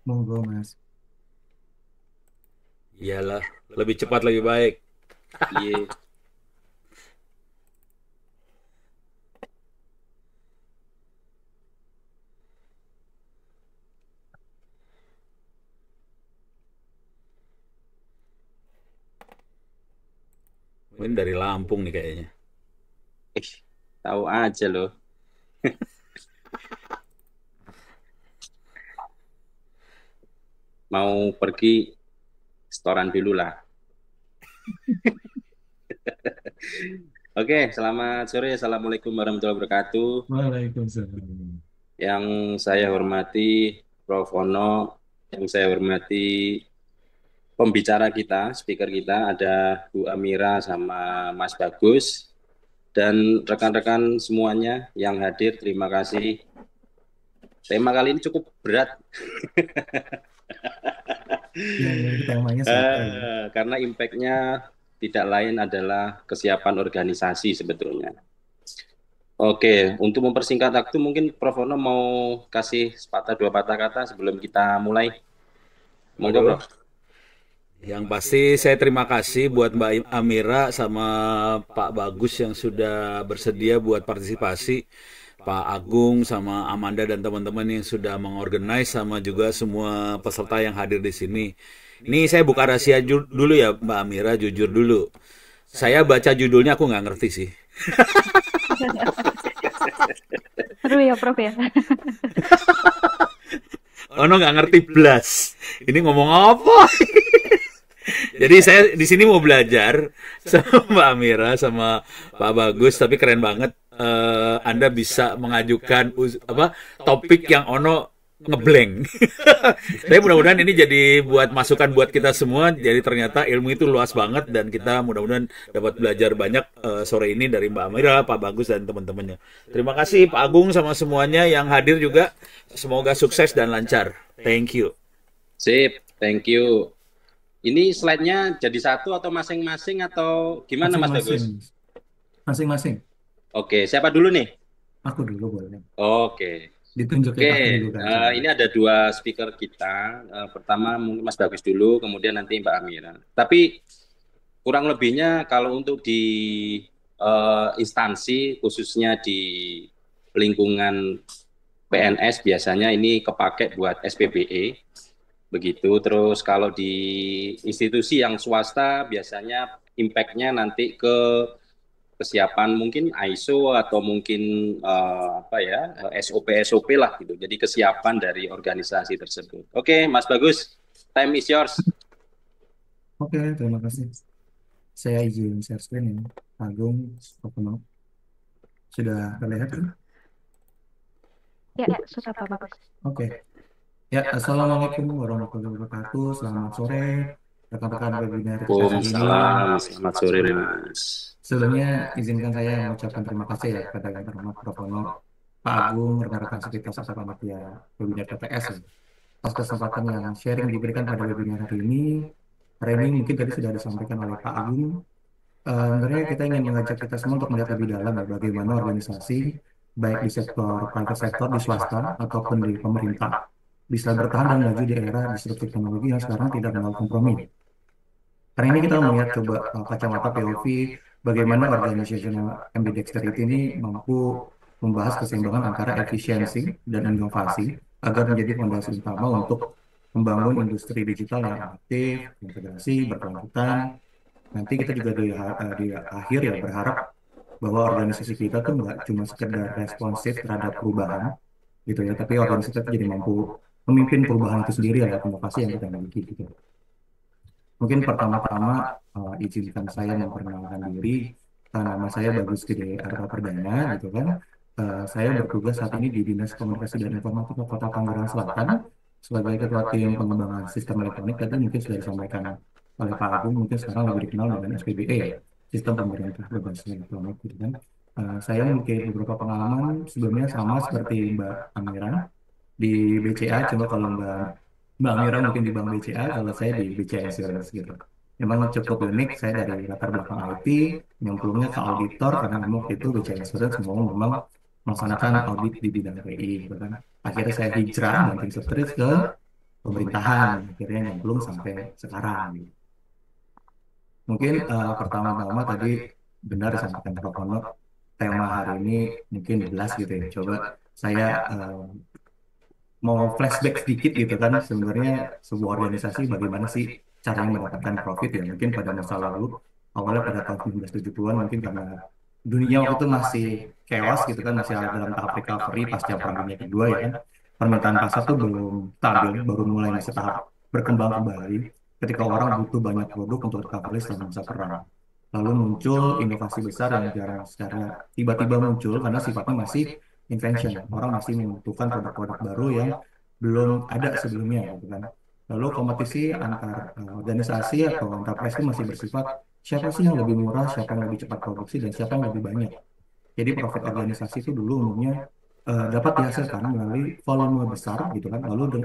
Monggo Mas. Iyalah, lebih cepat lebih baik. Iya. Ini dari Lampung nih kayaknya. Eh, tahu aja loh. Mau pergi setoran dulu lah. Oke, selamat sore. Assalamualaikum warahmatullahi wabarakatuh. Waalaikumsalam. Yang saya hormati Prof. Ono, yang saya hormati pembicara kita, speaker kita, ada Bu Amira sama Mas Bagus, dan rekan-rekan semuanya yang hadir, terima kasih. Tema kali ini cukup berat, Yang temanya siapa ini? karena impact-nya tidak lain adalah kesiapan organisasi sebetulnya. Oke, untuk mempersingkat waktu, mungkin Prof. Ono mau kasih sepatah dua patah kata sebelum kita mulai. Monggo, Waduh. Prof. Yang pasti saya terima kasih buat Mbak Amira sama Pak Bagus yang sudah bersedia buat partisipasi. Pak Agung sama Amanda dan teman-teman yang sudah mengorganize sama juga semua peserta yang hadir di sini. Ini saya buka rahasia dulu ya Mbak Amira, jujur dulu. Saya baca judulnya aku nggak ngerti sih. Seru ya, Prof ya. Ono nggak ngerti blas. Ini ngomong apa? Jadi saya di sini mau belajar sama Mbak Amira sama Pak Bagus, tapi keren banget. Anda bisa mengajukan apa topik yang Ono ngeblank. Tapi mudah-mudahan ini jadi buat masukan buat kita semua. Jadi ternyata ilmu itu luas banget dan kita mudah-mudahan dapat belajar banyak sore ini dari Mbak Amira, Pak Bagus dan teman-temannya. Terima kasih Pak Agung sama semuanya yang hadir juga. Semoga sukses dan lancar. Thank you. Sip, thank you. Ini slide-nya jadi satu atau masing-masing atau gimana Mas Masing-masing. Bagus? Masing-masing. Oke, siapa dulu nih? Aku dulu boleh. Oke, oke. Ditunjukin aku dulu kan Ini soalnya. ada dua speaker kita. Pertama mungkin Mas Bagus dulu, kemudian nanti Mbak Amira. Tapi kurang lebihnya kalau untuk di instansi, khususnya di lingkungan PNS, biasanya ini kepake buat SPBE. Begitu. Terus kalau di institusi yang swasta biasanya impact-nya nanti ke kesiapan mungkin ISO atau mungkin apa ya SOP lah gitu. Jadi kesiapan dari organisasi tersebut. Oke, Mas Bagus, time is yours. Oke, terima kasih. Saya izin share screen ya. Agung, Kokono. Sudah terlihat kan? Ya, sudah Pak Bagus. Oke. Ya, Assalamualaikum warahmatullahi wabarakatuh. Selamat sore, rekan-rekan webinar kita hari ini. Waalaikumsalam. Selamat sore, Mas. Sebelumnya, izinkan saya mengucapkan terima kasih ya kepada yang terhormat Prof. Ono, Pak Agung, rekan-rekan sekitar serta panitia webinar TPS ya. Atas kesempatan yang sharing diberikan pada webinar hari ini mungkin tadi sudah disampaikan oleh Pak Agung. Sebenarnya kita ingin mengajak kita semua untuk melihat lebih dalam ya, bagaimana organisasi, baik di sektor private sector, di swasta, ataupun di pemerintah, bisa bertahan dan maju di era disrupsi teknologi yang sekarang tidak mengenal kompromi. Hari ini kita melihat coba kacamata POV, bagaimana organizational ambidexterity ini mampu membahas keseimbangan antara efisiensi dan inovasi agar menjadi fondasi utama untuk membangun industri digital yang aktif, integrasi, berkelanjutan. Nanti kita juga di akhir ya berharap bahwa organisasi kita tuh nggak cuma sekedar responsif terhadap perubahan gitu ya, tapi organisasi kita jadi mampu memimpin perubahan itu sendiri ya, inovasi yang kita miliki gitu. Mungkin pertama-tama izinkan saya memperkenalkan diri. Nama saya Bagus Gede Arta Perdana gitu kan. Saya bertugas saat ini di Dinas Komunikasi dan Informatika Kota Tangerang Selatan sebagai Ketua Tim Pengembangan Sistem Elektronik. Tadi mungkin sudah disampaikan oleh Pak Agung, mungkin sekarang lebih dikenal dengan SPBE ya, Sistem Pemerintah Berbasis Elektronik gitu kan. Saya memiliki beberapa pengalaman sebelumnya sama seperti Mbak Amira di BCA. Coba kalau Mbak Mira mungkin di Bank BCA, kalau saya di BCA Insurance gitu. Memang cukup unik, saya dari latar belakang IT, nyemplungnya ke auditor, karena memang waktu itu BCA Insurance mau memang melaksanakan audit di bidang PI gitu kan. Akhirnya saya hijrah banting setir ke pemerintahan, akhirnya nyemplung sampai sekarang gitu. Mungkin pertama-tama tadi benar disampaikan Prof. Ono, tema hari ini mungkin jelas gitu ya. Coba saya mau flashback sedikit gitu kan, sebenarnya sebuah organisasi bagaimana sih caranya mendapatkan profit ya. Mungkin pada masa lalu, awalnya pada tahun 1970-an mungkin karena dunia waktu itu masih chaos gitu kan, masih ada dalam tahap recovery pasca Perang Dunia Kedua ya kan. Permintaan pasar tuh belum stabil, baru mulai masih tahap berkembang kembali ketika orang butuh banyak produk untuk recovery setelah masa perang. Lalu muncul inovasi besar yang jarang secara tiba-tiba muncul karena sifatnya masih invention. Orang masih membutuhkan produk-produk baru yang belum ada sebelumnya gitu kan. Lalu kompetisi antar organisasi atau enterprise itu masih bersifat siapa sih yang lebih murah, siapa yang lebih cepat produksi, dan siapa yang lebih banyak. Jadi profit organisasi itu dulu umumnya dapat dihasilkan melalui volume besar gitu kan, lalu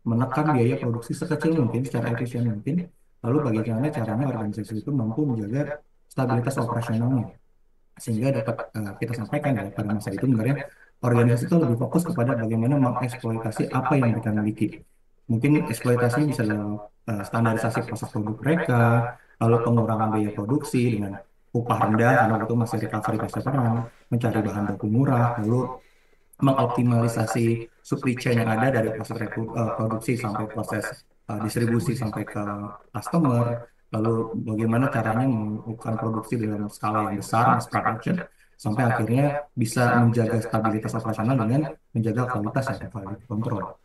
menekan biaya produksi sekecil mungkin, secara efisien mungkin, lalu bagaimana caranya organisasi itu mampu menjaga stabilitas operasionalnya. Sehingga dapat kita sampaikan ya, pada masa itu sebenarnya organisasi itu lebih fokus kepada bagaimana mengeksploitasi apa yang mereka miliki. Mungkin eksploitasinya bisa dalam standarisasi proses produk mereka, lalu pengurangan biaya produksi dengan upah rendah karena waktu itu masih recovery pasca perang, mencari bahan baku murah, lalu mengoptimalisasi supply chain yang ada dari proses produksi sampai proses distribusi sampai ke customer, lalu bagaimana caranya melakukan produksi dalam skala yang besar, mass production, sampai akhirnya bisa menjaga stabilitas operasional dengan menjaga kualitas dan quality control.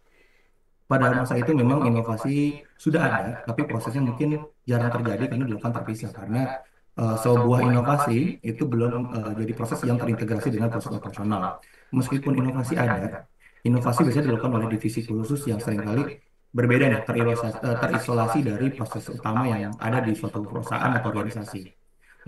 Pada masa itu memang inovasi sudah ada, tapi prosesnya mungkin jarang terjadi karena dilakukan terpisah. Karena sebuah inovasi itu belum jadi proses yang terintegrasi dengan proses operasional. Meskipun inovasi ada, inovasi biasanya dilakukan oleh divisi khusus yang seringkali berbeda nih, terisolasi dari proses utama yang ada di suatu perusahaan atau organisasi.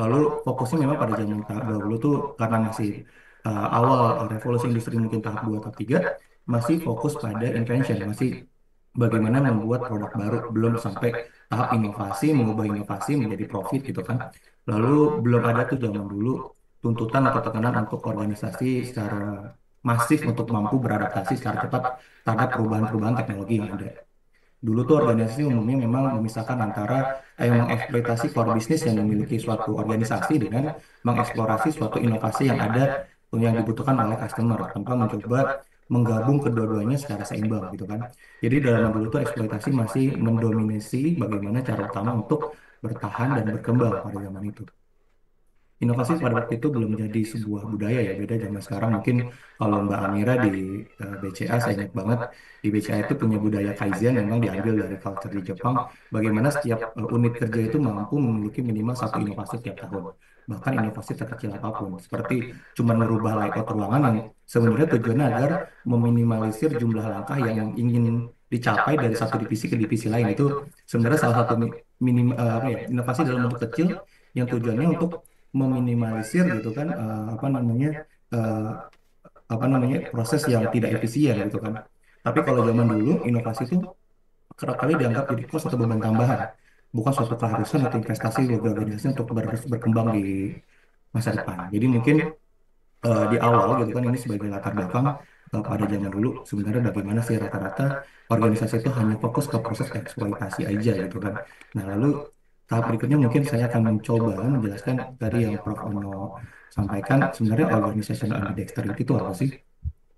Lalu fokusnya memang pada zaman tahap dahulu tuh karena masih awal revolusi industri mungkin tahap 2 atau 3 masih fokus pada invention, masih bagaimana membuat produk baru, belum sampai tahap inovasi, mengubah inovasi menjadi profit gitu kan. Lalu belum ada tuh zaman dulu tuntutan atau tekanan untuk organisasi secara masif untuk mampu beradaptasi secara cepat terhadap perubahan-perubahan teknologi yang ada. Dulu tuh organisasi umumnya memang memisahkan antara mengeksploitasi core bisnis yang dimiliki suatu organisasi dengan mengeksplorasi suatu inovasi yang ada yang dibutuhkan oleh customer tanpa mencoba menggabung kedua-duanya secara seimbang gitu kan. Jadi dalam dulu tuh eksploitasi masih mendominasi bagaimana cara utama untuk bertahan dan berkembang pada zaman itu. Inovasi pada waktu itu belum jadi sebuah budaya ya, beda zaman sekarang. Mungkin kalau Mbak Amira di BCA, saya ingat banget di BCA itu punya budaya Kaizen yang memang diambil dari culture di Jepang. Bagaimana setiap unit kerja itu mampu memiliki minimal satu inovasi tiap tahun. Bahkan inovasi terkecil apapun, seperti cuma merubah layout ruangan yang sebenarnya tujuannya agar meminimalisir jumlah langkah yang ingin dicapai dari satu divisi ke divisi lain. Itu sebenarnya salah satu inovasi dalam bentuk kecil yang tujuannya untuk meminimalisir gitu kan eh, proses yang tidak efisien gitu kan. Tapi kalau zaman dulu inovasi itu kerap kali dianggap jadi kos atau beban tambahan, bukan suatu keharusan atau investasi bagi organisasi untuk berkembang di masa depan. Jadi mungkin di awal gitu kan ini sebagai latar belakang pada zaman dulu sebenarnya bagaimana sih rata-rata organisasi itu hanya fokus ke proses eksploitasi aja gitu kan. Nah lalu tahap berikutnya mungkin saya akan mencoba menjelaskan dari yang Prof. Ono sampaikan sebenarnya organizational ambidexterity itu apa sih?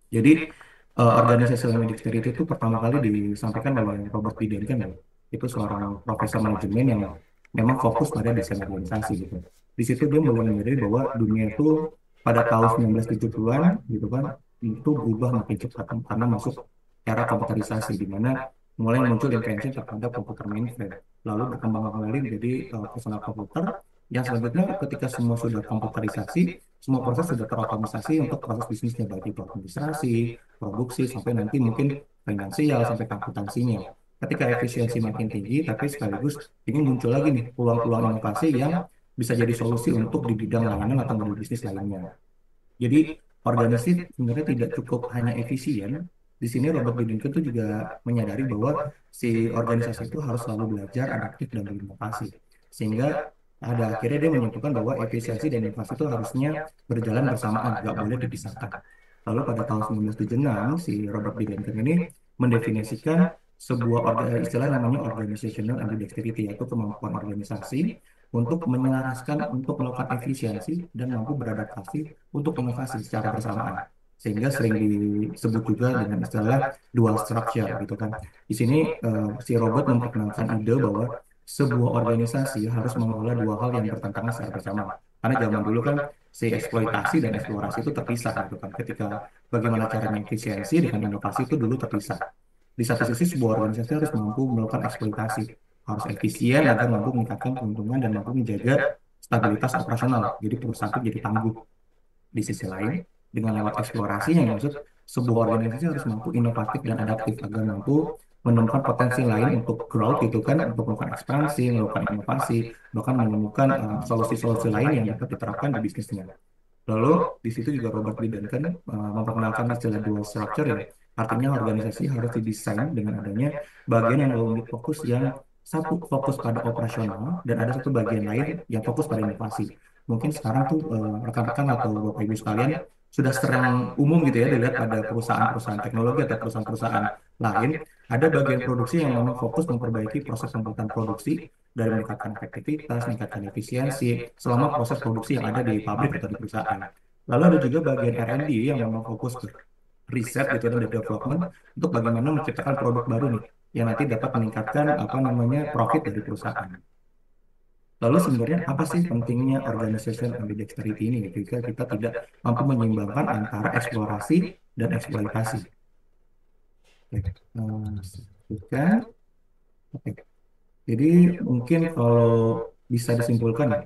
Jadi organizational ambidexterity itu pertama kali disampaikan oleh Robert B. Duncan ya. Itu seorang profesor manajemen yang memang fokus pada desain organisasi gitu. Di situ dia mulai menyadari bahwa dunia itu pada tahun 1970-an gitu kan itu berubah makin cepat karena masuk era komputerisasi di mana mulai muncul invention terhadap komputer mainframe, lalu berkembang kembali menjadi personal komputer yang selanjutnya ketika semua sudah komputerisasi, semua proses sudah terotomatisasi untuk proses bisnisnya baik itu administrasi, produksi sampai nanti mungkin finansial sampai akuntansinya. Ketika efisiensi makin tinggi, tapi sekaligus ini muncul lagi nih peluang-peluang inovasi yang bisa jadi solusi untuk di bidang layanan atau model bisnis lainnya. Jadi organisasi sebenarnya tidak cukup hanya efisien. Di sini Robert Bidinko itu juga menyadari bahwa si organisasi itu harus selalu belajar, adaptif, dan berinovasi. Sehingga ada akhirnya dia menyimpulkan bahwa efisiensi dan inovasi itu harusnya berjalan bersamaan, nggak boleh dipisahkan. Lalu pada tahun 1976, si Robert Bidinko ini mendefinisikan istilah namanya organizational ambidexterity, yaitu kemampuan organisasi untuk menyelaraskan, untuk melakukan efisiensi dan mampu beradaptasi untuk inovasi secara bersamaan. Sehingga sering disebut juga dengan istilah dual structure gitu kan. Di sini si Robert memperkenalkan ide bahwa sebuah organisasi harus mengelola dua hal yang bertentangan secara bersamaan. Karena zaman dulu kan si eksploitasi dan eksplorasi itu terpisah gitu kan. Ketika bagaimana caranya efisiensi dengan inovasi itu dulu terpisah. Di satu sisi sebuah organisasi harus mampu melakukan eksploitasi, harus efisien agar mampu meningkatkan keuntungan dan mampu menjaga stabilitas operasional. Jadi perusahaan itu jadi tangguh. Di sisi lain, dengan lewat eksplorasi yang maksud sebuah organisasi harus mampu inovatif dan adaptif agar mampu menemukan potensi lain untuk growth gitu kan, untuk melakukan ekspansi, melakukan inovasi, bahkan menemukan solusi-solusi lain yang dapat diterapkan di bisnisnya. Lalu di situ juga Robert Lee Duncan memperkenalkan istilah dual structure ya. Artinya organisasi harus didesain dengan adanya bagian yang unit fokus yang satu fokus pada operasional dan ada satu bagian lain yang fokus pada inovasi. Mungkin sekarang tuh rekan-rekan atau Bapak Ibu sekalian sudah sering umum gitu ya dilihat pada perusahaan-perusahaan teknologi atau perusahaan-perusahaan lain ada bagian produksi yang memang fokus memperbaiki proses pembuatan produksi dari meningkatkan efektivitas, meningkatkan efisiensi selama proses produksi yang ada di pabrik atau di perusahaan. Lalu ada juga bagian R&D yang memang fokus ke riset gitu dan development untuk bagaimana menciptakan produk baru nih yang nanti dapat meningkatkan apa namanya profit dari perusahaan. Lalu sebenarnya apa sih pentingnya organization ambidexterity ini jika kita tidak mampu menyeimbangkan antara eksplorasi dan eksploitasi? Oke, lanjutkan. Oke. Jadi mungkin kalau bisa disimpulkan ya,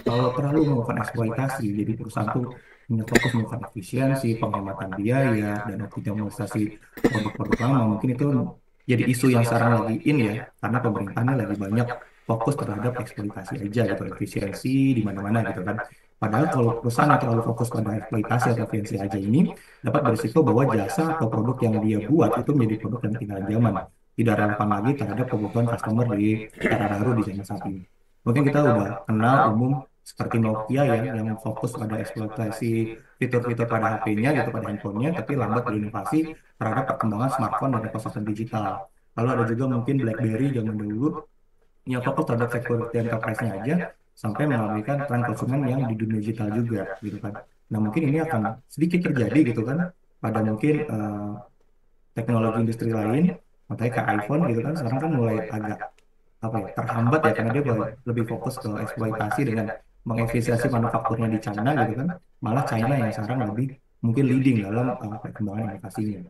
kalau terlalu melakukan eksploitasi, jadi perusahaan tuh hanya fokus melakukan efisiensi, penghematan biaya, dan optimalisasi produk-produk lama, mungkin itu jadi isu yang sekarang lagi in ya, karena pemerintahnya lagi banyak fokus terhadap eksploitasi aja gitu, efisiensi di mana-mana gitu kan. Padahal kalau perusahaan yang terlalu fokus pada eksploitasi atau efisiensi aja ini dapat berisiko bahwa jasa atau produk yang dia buat itu menjadi produk yang ketinggalan zaman, tidak relevan lagi terhadap kebutuhan customer di era baru di zaman saat ini. Mungkin kita udah kenal umum seperti Nokia ya, yang fokus pada eksploitasi fitur-fitur pada HP-nya gitu, pada handphonenya, tapi lambat berinovasi terhadap perkembangan smartphone dan ekosistem digital. Lalu ada juga mungkin BlackBerry zaman dulu yang fokus terhadap sektor enterprise-nya aja, sampai mengabaikan tren konsumen yang di dunia digital juga gitu kan. Nah mungkin ini akan sedikit terjadi gitu kan, pada mungkin teknologi industri lain, makanya kayak iPhone gitu kan, sekarang kan mulai agak apa ya terhambat ya karena dia lebih fokus ke eksploitasi dengan mengefisiensi manufakturnya di China gitu kan, malah China yang sekarang lebih mungkin leading dalam perkembangan inovasinya.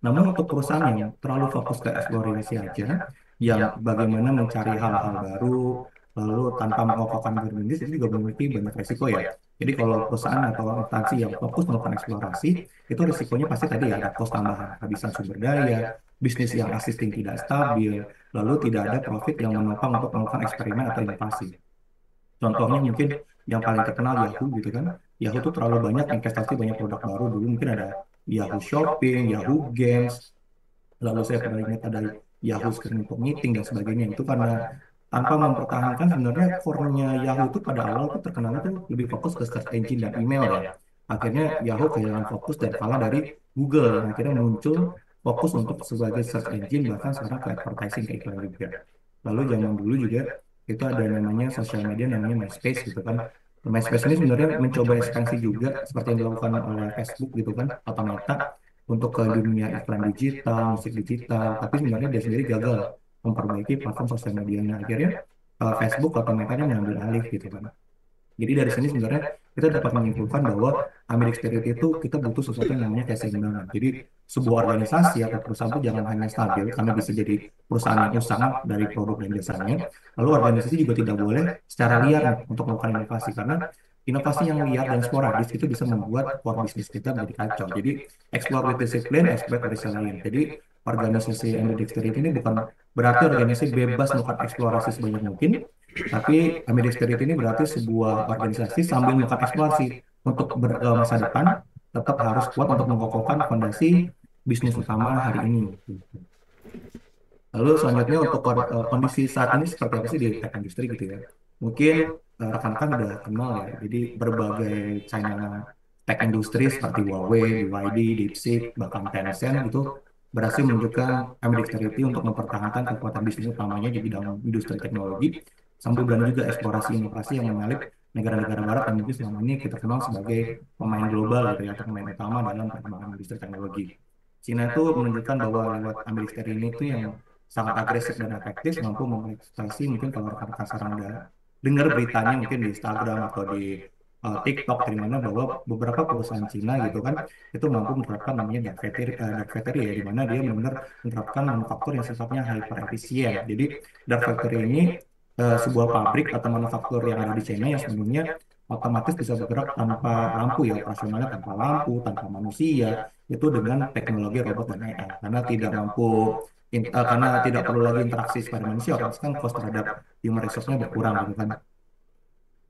Namun untuk perusahaan yang terlalu fokus ke eksplorasi aja, yang bagaimana mencari hal-hal baru, lalu tanpa mengokohkan bisnis itu juga memiliki banyak resiko ya. Jadi kalau perusahaan atau instansi yang fokus melakukan eksplorasi, itu risikonya pasti tadi ya ada cost tambahan, kehabisan sumber daya, bisnis yang existing tidak stabil, lalu tidak ada profit yang menopang untuk melakukan eksperimen atau inovasi. Contohnya mungkin yang paling terkenal Yahoo gitu kan. Yahoo tuh terlalu banyak investasi banyak produk baru dulu mungkin ada Yahoo Shopping, Yahoo Games, lalu saya pernah ingat ada Yahoo Screen untuk meeting dan sebagainya. Itu karena tanpa mempertahankan sebenarnya core-nya Yahoo itu pada awal tuh terkenalnya tuh lebih fokus ke search engine dan email ya. Akhirnya Yahoo kehilangan fokus dan kalah dari Google yang akhirnya muncul fokus untuk sebagai search engine bahkan sekarang ke advertising ke iklan juga. Lalu zaman dulu juga itu ada namanya sosial media namanya MySpace gitu kan. MySpace ini sebenarnya mencoba ekspansi juga seperti yang dilakukan oleh Facebook gitu kan atau Meta untuk ke dunia iklan digital, musik digital, tapi sebenarnya dia sendiri gagal memperbaiki platform sosial medianya. Akhirnya Facebook atau Meta mengambil alih gitu kan. Jadi dari sini sebenarnya kita dapat menyimpulkan bahwa ambidexterity itu kita butuh sesuatu yang namanya keseimbangan. Jadi sebuah organisasi atau perusahaan itu jangan hanya stabil karena bisa jadi perusahaan yang usang dari produk dan jasanya. Lalu organisasi juga tidak boleh secara liar nih untuk melakukan inovasi karena inovasi yang liar dan sporadis itu bisa membuat core bisnis kita menjadi kacau. Jadi explore with discipline, exploit with resilience. Jadi organisasi ambidexterity ini bukan berarti organisasi bebas melakukan eksplorasi sebanyak mungkin, tapi ambidexterity ini berarti sebuah organisasi sambil melakukan eksplorasi untuk masa depan tetap harus kuat untuk mengokohkan fondasi bisnis utama hari ini. Lalu selanjutnya untuk kondisi saat ini seperti apa sih di tech industry gitu ya? Mungkin rekan-rekan udah kenal ya. Jadi berbagai China tech industry seperti Huawei, BYD, DeepSeek, bahkan Tencent gitu berhasil menunjukkan ambidexterity untuk mempertahankan kekuatan bisnis utamanya di bidang industri teknologi, sambil berani juga eksplorasi inovasi yang menyalip negara-negara barat yang mungkin selama ini kita kenal sebagai pemain global gitu ya, atau pemain utama dalam perkembangan industri teknologi. Cina itu menunjukkan bahwa lewat ambidexterity ini tuh yang sangat agresif dan efektif mampu mengeksploitasi, mungkin kalau rekan-rekan sekarang udah dengar beritanya mungkin di Instagram atau di TikTok, di mana bahwa beberapa perusahaan Cina gitu kan itu mampu menerapkan namanya dark factory ya, di mana dia benar menerapkan manufaktur yang sifatnya hyper efisien. Jadi dark factory ini sebuah pabrik atau manufaktur yang ada di China yang sebenarnya otomatis bisa bergerak tanpa lampu ya, operasionalnya tanpa lampu, tanpa manusia, itu dengan teknologi robot dan AI. Karena tidak mampu karena tidak perlu lagi interaksi pada manusia, otomatis kan cost terhadap human resource-nya berkurang gitu kan.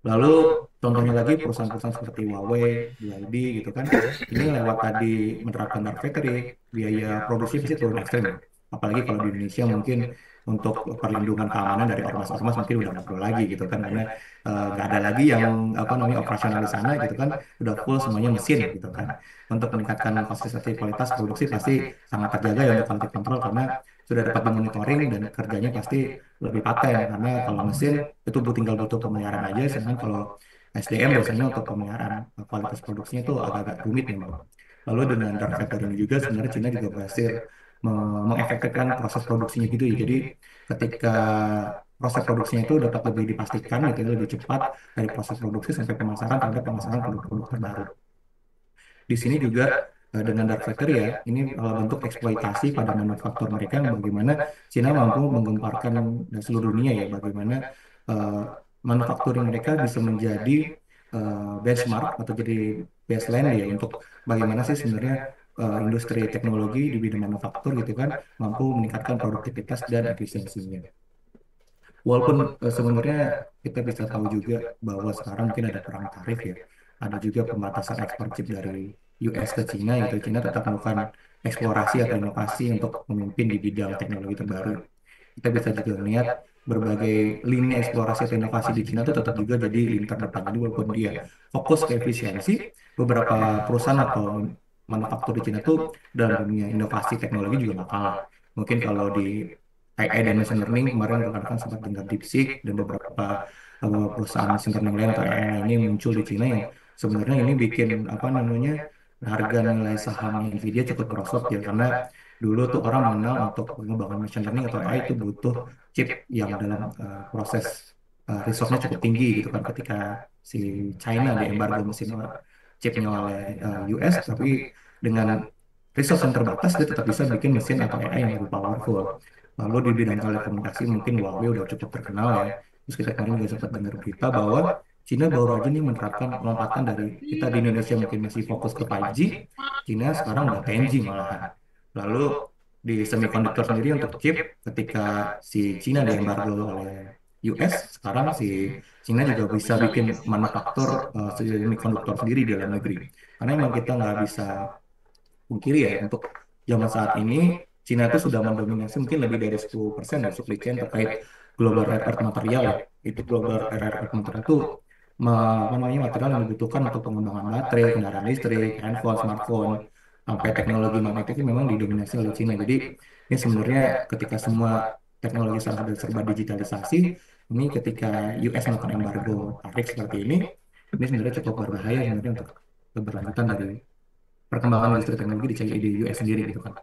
Lalu contohnya lagi perusahaan-perusahaan seperti Huawei, BYD gitu kan, ini lewat tadi menerapkan dark factory, biaya produksi pasti turun ekstrim. Apalagi kalau di Indonesia mungkin untuk perlindungan keamanan dari ormas-ormas mungkin udah nggak perlu lagi gitu kan, karena nggak ada lagi yang apa namanya operasional di sana gitu kan, udah full semuanya mesin gitu kan. Untuk meningkatkan konsistensi kualitas produksi pasti sangat terjaga ya untuk quality control, karena sudah dapat dimonitoring dan kerjanya pasti lebih paten, karena kalau mesin itu tinggal butuh pemeliharaan aja, sedangkan kalau SDM biasanya untuk pemeliharaan kualitas produksinya itu agak-agak rumit memang. Lalu dengan dark factory ini juga sebenarnya Cina juga berhasil mengefektifkan proses produksinya gitu ya. Jadi ketika proses produksinya itu dapat lebih dipastikan gitu ya, lebih cepat dari proses produksi sampai pemasaran, terhadap pemasaran produk-produk terbaru. Di sini juga dengan dark factory ya, ini bentuk eksploitasi pada manufaktur mereka yang bagaimana Cina mampu menggemparkan seluruh dunia ya, bagaimana eh, manufakturing mereka bisa menjadi benchmark atau jadi baseline ya untuk bagaimana sih sebenarnya industri teknologi di bidang manufaktur gitu kan mampu meningkatkan produktivitas dan efisiensinya. Walaupun sebenarnya kita bisa tahu juga bahwa sekarang mungkin ada perang tarif ya, ada juga pembatasan ekspor chip dari US ke Cina gitu. Cina tetap melakukan eksplorasi atau inovasi untuk memimpin di bidang teknologi terbaru. Kita bisa juga melihat berbagai lini eksplorasi atau inovasi di Cina itu tetap juga jadi lini terdepan. Jadi walaupun dia fokus ke efisiensi, beberapa perusahaan atau manufaktur di Cina itu dalam dunia inovasi teknologi juga nggak kalah. Mungkin kalau di AI dan machine learning kemarin rekan-rekan sempat dengar DeepSeek dan beberapa perusahaan machine learning lain atau AI ini muncul di Cina yang sebenarnya ini bikin apa namanya harga nilai saham Nvidia cukup merosot ya, karena dulu tuh orang mengenal untuk pengembangan machine learning atau AI itu butuh chip yang dalam proses resource-nya cukup tinggi gitu kan, ketika si China diembargo mesin chipnya oleh US, tapi dengan resource yang terbatas dia tetap bisa bikin mesin atau AI yang lebih powerful. Lalu di bidang telekomunikasi mungkin Huawei udah cukup terkenal ya. Terus kita kemarin juga sempat dengar berita bahwa Cina baru aja nih menerapkan lompatan dari kita di Indonesia mungkin masih fokus ke 5G, Cina sekarang udah 10G malahan. Lalu di semiconductor sendiri untuk chip, ketika si Cina diembargo oleh US, sekarang si Cina juga bisa bikin manufaktur semiconductor sendiri di dalam negeri. Karena memang kita nggak bisa pungkiri ya, untuk zaman saat ini Cina itu sudah mendominasi mungkin lebih dari 10% dari supply chain terkait global rare earth material ya. Itu global rare earth material itu apa namanya material yang dibutuhkan untuk pengembangan baterai, kendaraan listrik, handphone, smartphone, sampai teknologi magnetik itu memang didominasi oleh Cina. Jadi ini sebenarnya ketika semua teknologi sekarang sudah serba digitalisasi, ini ketika US melakukan embargo tarif seperti ini sebenarnya cukup berbahaya sebenarnya untuk keberlanjutan dari perkembangan industri teknologi di US sendiri gitu kan.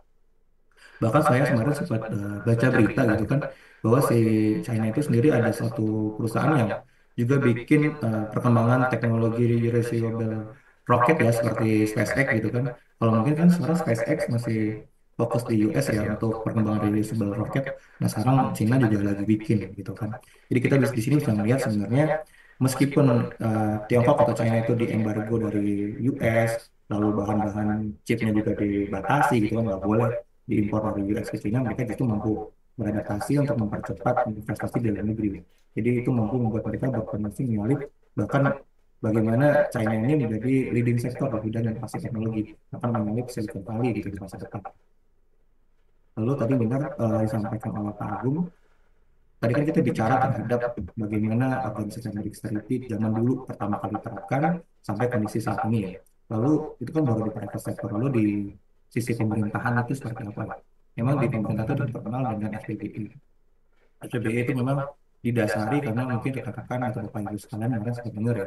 Bahkan saya kemarin sempat baca berita gitu kan bahwa si China itu sendiri ada suatu perusahaan yang juga bikin perkembangan teknologi reusable rocket ya seperti SpaceX gitu kan. Kalau mungkin kan sekarang SpaceX masih fokus di US ya untuk perkembangan reusable rocket. Nah sekarang China juga lagi bikin gitu kan. Jadi kita di sini bisa melihat sebenarnya meskipun Tiongkok atau China itu diembargo dari US, lalu bahan-bahan chipnya juga dibatasi gitu kan, nggak boleh diimpor dari US ke China, mereka justru mampu beradaptasi untuk mempercepat investasi di dalam negeri. Jadi itu mampu membuat mereka berpotensi menyalip bahkan bagaimana China ini menjadi leading sektor di bidang inovasi teknologi, akan menyalip Silicon Valley gitu di masa depan. Lalu tadi benar disampaikan oleh Pak Agung, tadi kan kita bicara terhadap bagaimana organisasi Dexterity zaman dulu pertama kali diterapkan sampai kondisi saat ini ya. Lalu itu kan baru di private sector, lalu di sisi pemerintahan itu seperti apa ya. Memang di pemerintah itu terkenal dengan SPBI. SPBI itu memang didasari karena mungkin rekan-rekan atau Bapak Ibu sekalian kemarin sempat dengar ya,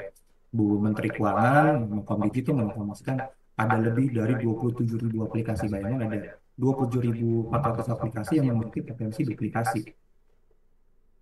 Bu Menteri Keuangan, Menkomdigi itu menginformasikan ada lebih dari 27.000 aplikasi. Bayangkan ada 27.400 aplikasi yang memiliki potensi duplikasi.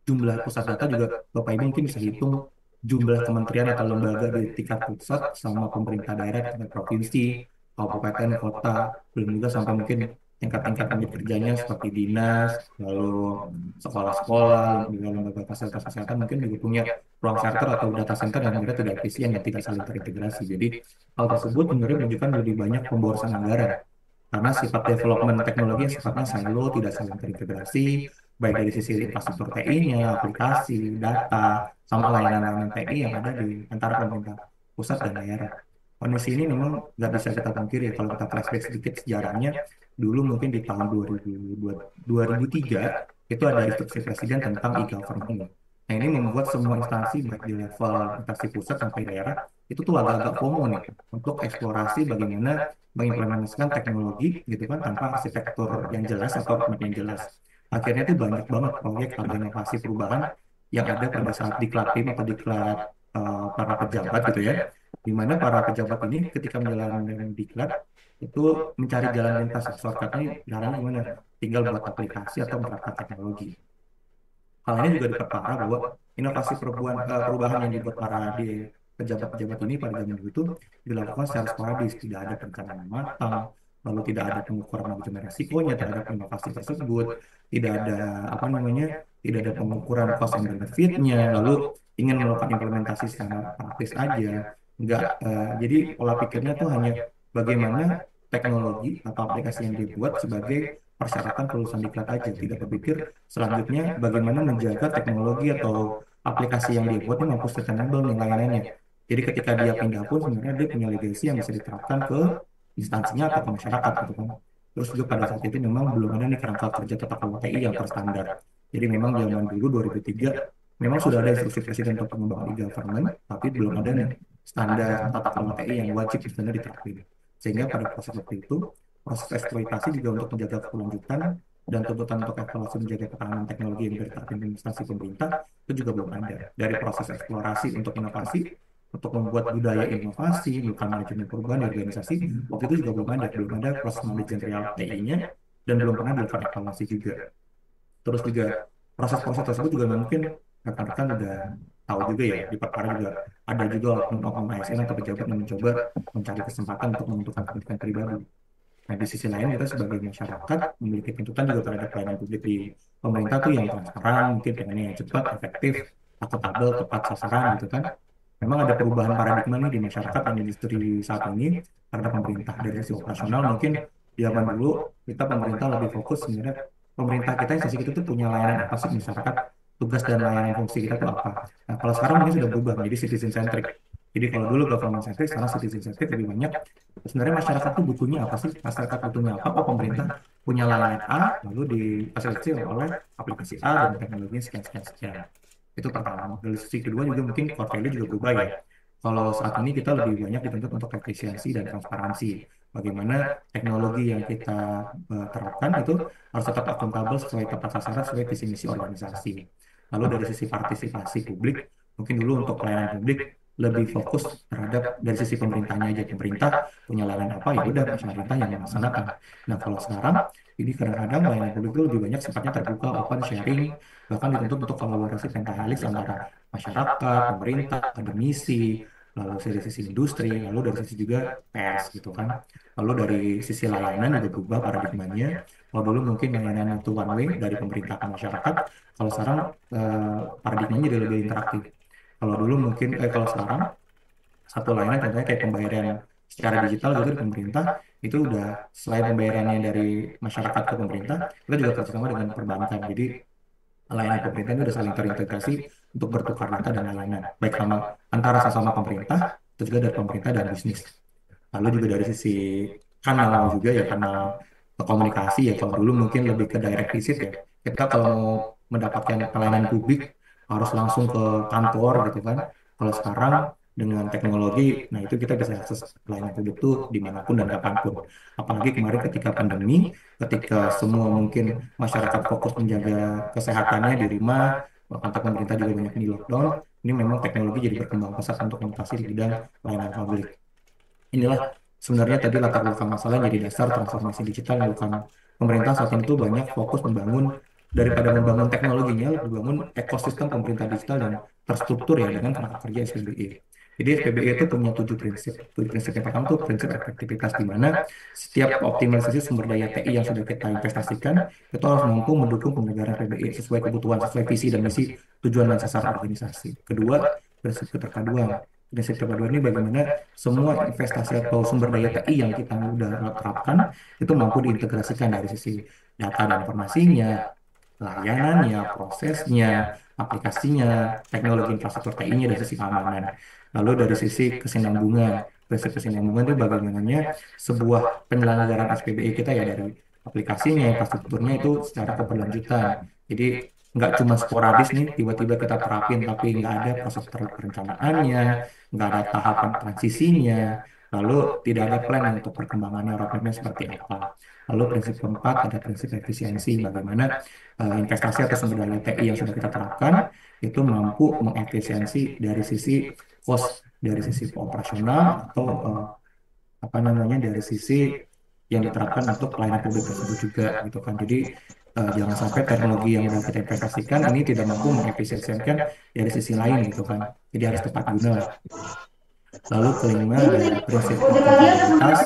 Jumlah pusat data juga Bapak Ibu mungkin bisa hitung jumlah kementerian atau lembaga di tingkat pusat sama pemerintah daerah, tingkat provinsi, kabupaten, kota, belum juga sampai mungkin tingkat-tingkat unit kerjanya seperti dinas, lalu sekolah-sekolah, juga lembaga fasilitas kesehatan mungkin juga punya ruang server atau data center yang sebenarnya tidak efisien dan tidak saling terintegrasi. Jadi hal tersebut sebenarnya menunjukkan lebih banyak pemborosan anggaran karena sifat development teknologi yang sifatnya silo, tidak saling terintegrasi, baik dari sisi infrastruktur TI-nya, aplikasi, data, sama layanan-layanan TI yang ada di antara pemerintah pusat dan daerah. Kondisi ini memang nggak bisa kita pungkiri ya, kalau kita flashback sedikit sejarahnya, dulu mungkin di tahun 2003 itu ada instruksi presiden tentang e-government. Nah ini membuat semua instansi baik di level instansi pusat sampai daerah itu tuh agak-agak FOMO nih untuk eksplorasi bagaimana mengimplementasikan teknologi gitu kan tanpa arsitektur yang jelas atau roadmap yang jelas. Akhirnya tuh banyak banget proyek atau inovasi perubahan yang ada pada saat diklat tim atau diklat para pejabat gitu ya, di mana para pejabat ini ketika menjalankan diklat itu mencari jalan lintas shortcutnya, jalan gimana? Tinggal buat aplikasi atau menerapkan teknologi. Hal ini juga diperparah bahwa inovasi perubahan yang dibuat para di pejabat-pejabat ini pada zaman dulu itu dilakukan secara sporadis, tidak ada perencanaan yang matang, lalu tidak ada pengukuran manajemen resikonya terhadap inovasi tersebut, tidak ada apa namanya, tidak ada pengukuran cost and benefit-nya, lalu ingin melakukan implementasi secara praktis aja, enggak. Jadi pola pikirnya tuh hanya bagaimana teknologi atau aplikasi yang dibuat sebagai persyaratan kelulusan diklat aja, tidak berpikir selanjutnya bagaimana menjaga teknologi atau aplikasi yang dibuat ini mampu sustainable nih layanannya. Jadi ketika dia pindah pun sebenarnya dia punya legacy yang bisa diterapkan ke instansinya atau ke masyarakat gitu kan. Terus juga pada saat itu memang belum ada nih kerangka kerja tata kelola TI yang terstandar. Jadi memang zaman dulu 2003 memang sudah ada instruksi presiden untuk pengembangan e-government, tapi belum ada nih standar tata kelola TI yang wajib sebenarnya diterapkan. Sehingga pada proses waktu itu, proses eksploitasi juga untuk menjaga keberlanjutan dan tuntutan untuk evaluasi menjaga ketahanan teknologi yang diterapkan di instansi pemerintah itu juga belum ada. Dari proses eksplorasi untuk inovasi, untuk membuat budaya inovasi, bukan manajemen perubahan di organisasi, waktu itu juga belum ada proses manajerial TI-nya, dan belum pernah dilakukan evaluasi juga. Terus juga proses-proses tersebut juga mungkin rekan-rekan udah tahu juga ya, di Perkara juga ada juga oknum-oknum ASN atau pejabat yang mencoba mencari kesempatan untuk menentukan kepentingan pribadi. Nah, di sisi lain kita sebagai masyarakat memiliki tuntutan juga terhadap pelayanan publik di pemerintah tuh yang transparan, mungkin pengennya yang cepat, efektif, akuntabel, tepat sasaran gitu kan. Memang ada perubahan paradigma nih di masyarakat dan industri saat ini terhadap pemerintah. Dari sisi operasional mungkin di zaman dulu kita pemerintah lebih fokus sebenarnya, pemerintah kita instansi kita tuh punya layanan apa sih masyarakat, tugas dan layanan fungsi kita tuh apa. Nah kalau sekarang mungkin sudah berubah menjadi citizen centric. Jadi kalau dulu government centric, sekarang citizen centric lebih banyak. Sebenarnya masyarakat tuh butuhnya apa sih? Masyarakat butuhnya apa? Oh pemerintah punya layanan A, lalu difasilitasi oleh aplikasi A dan teknologinya sekian sekian sekian. Itu pertama. Dari sisi kedua juga mungkin core value juga berubah ya. Kalau saat ini kita lebih banyak dituntut untuk efisiensi dan transparansi. Bagaimana teknologi yang kita terapkan itu harus tetap akuntabel sesuai tepat sasaran sesuai visi misi organisasi. Lalu dari sisi partisipasi publik, mungkin dulu untuk pelayanan publik lebih fokus terhadap dari sisi pemerintahnya aja. Pemerintah punya layanan apa ya udah pemerintah yang melaksanakan. Nah kalau sekarang ini kadang-kadang layanan publik itu lebih banyak sifatnya terbuka, open, sharing, bahkan dituntut untuk kolaborasi pentahelix antara masyarakat, pemerintah, akademisi, lalu dari sisi industri, lalu dari sisi juga pers gitu kan. Lalu dari sisi layanan juga berubah paradigmanya. Kalau dulu mungkin layanan itu one way dari pemerintah ke masyarakat, kalau sekarang paradigmanya jadi lebih interaktif. Kalau dulu mungkin, kalau sekarang satu layanan contohnya kayak pembayaran secara digital gitu di pemerintah, itu udah selain pembayarannya dari masyarakat ke pemerintah, kita juga kerjasama dengan perbankan. Jadi layanan pemerintah itu udah saling terintegrasi untuk bertukar data dan layanan, baik sama antara sesama pemerintah, itu juga dari pemerintah dan bisnis. Lalu juga dari sisi kanal juga ya, kanal komunikasi ya, kalau dulu mungkin lebih ke direct visit ya. Kita kalau mau mendapatkan pelayanan publik harus langsung ke kantor gitu kan. Kalau sekarang dengan teknologi, nah itu kita bisa akses layanan publik itu dimanapun dan kapanpun. Apalagi kemarin ketika pandemi, ketika semua mungkin masyarakat fokus menjaga kesehatannya di rumah, kantor pemerintah juga banyak di lockdown, ini memang teknologi jadi berkembang pesat untuk inovasi di bidang layanan publik. Inilah sebenarnya tadi latar belakang masalah yang jadi dasar transformasi digital yang dilakukan pemerintah saat ini tuh banyak fokus membangun daripada membangun teknologinya, membangun ekosistem pemerintah digital dan terstruktur ya dengan kerangka kerja SPBE. Jadi SPBE itu punya 7 prinsip. 7 prinsip yang pertama tuh prinsip efektivitas di mana setiap optimalisasi sumber daya TI yang sudah kita investasikan itu harus mampu mendukung penyelenggaraan PBE sesuai kebutuhan, sesuai visi dan misi, tujuan dan sasaran organisasi. Kedua, prinsip keterpaduan. Prinsip keterpaduan ini bagaimana semua investasi atau sumber daya TI yang kita udah terapkan itu mampu diintegrasikan dari sisi data dan informasinya, layanannya, prosesnya, aplikasinya, teknologi infrastruktur TI-nya dari sisi keamanan. Lalu dari sisi kesinambungan, prinsip kesinambungan itu bagaimananya sebuah penyelenggaraan SPBE kita ya dari aplikasinya, infrastrukturnya itu secara keberlanjutan. Jadi nggak cuma sporadis nih, tiba-tiba kita terapin tapi nggak ada proses perencanaannya, nggak ada tahapan transisinya, lalu tidak ada plan untuk perkembangannya, roadmapnya seperti apa. Lalu prinsip keempat ada prinsip efisiensi, bagaimana investasi atau sumber daya TI yang sudah kita terapkan itu mampu mengefisiensi dari sisi cost, dari sisi operasional atau apa namanya dari sisi yang diterapkan untuk pelayanan publik tersebut juga gitu kan. Jadi jangan sampai teknologi yang sudah kita investasikan ini tidak mampu mengefisiensikan dari sisi lain gitu kan. Jadi harus tepat guna lah. Lalu kelima ada prinsip akuntabilitas.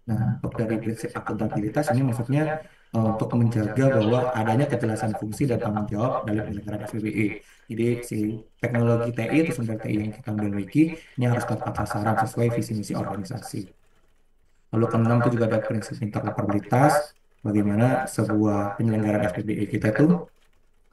Nah, untuk dari prinsip akuntabilitas ini maksudnya untuk menjaga bahwa adanya kejelasan fungsi dan tanggung jawab dalam penyelenggaraan SPBE. Jadi si teknologi TI atau sumber TI yang kita miliki ini harus tepat sasaran sesuai visi misi organisasi. Lalu keenam itu juga ada prinsip interoperabilitas, bagaimana sebuah penyelenggaraan SPBE kita itu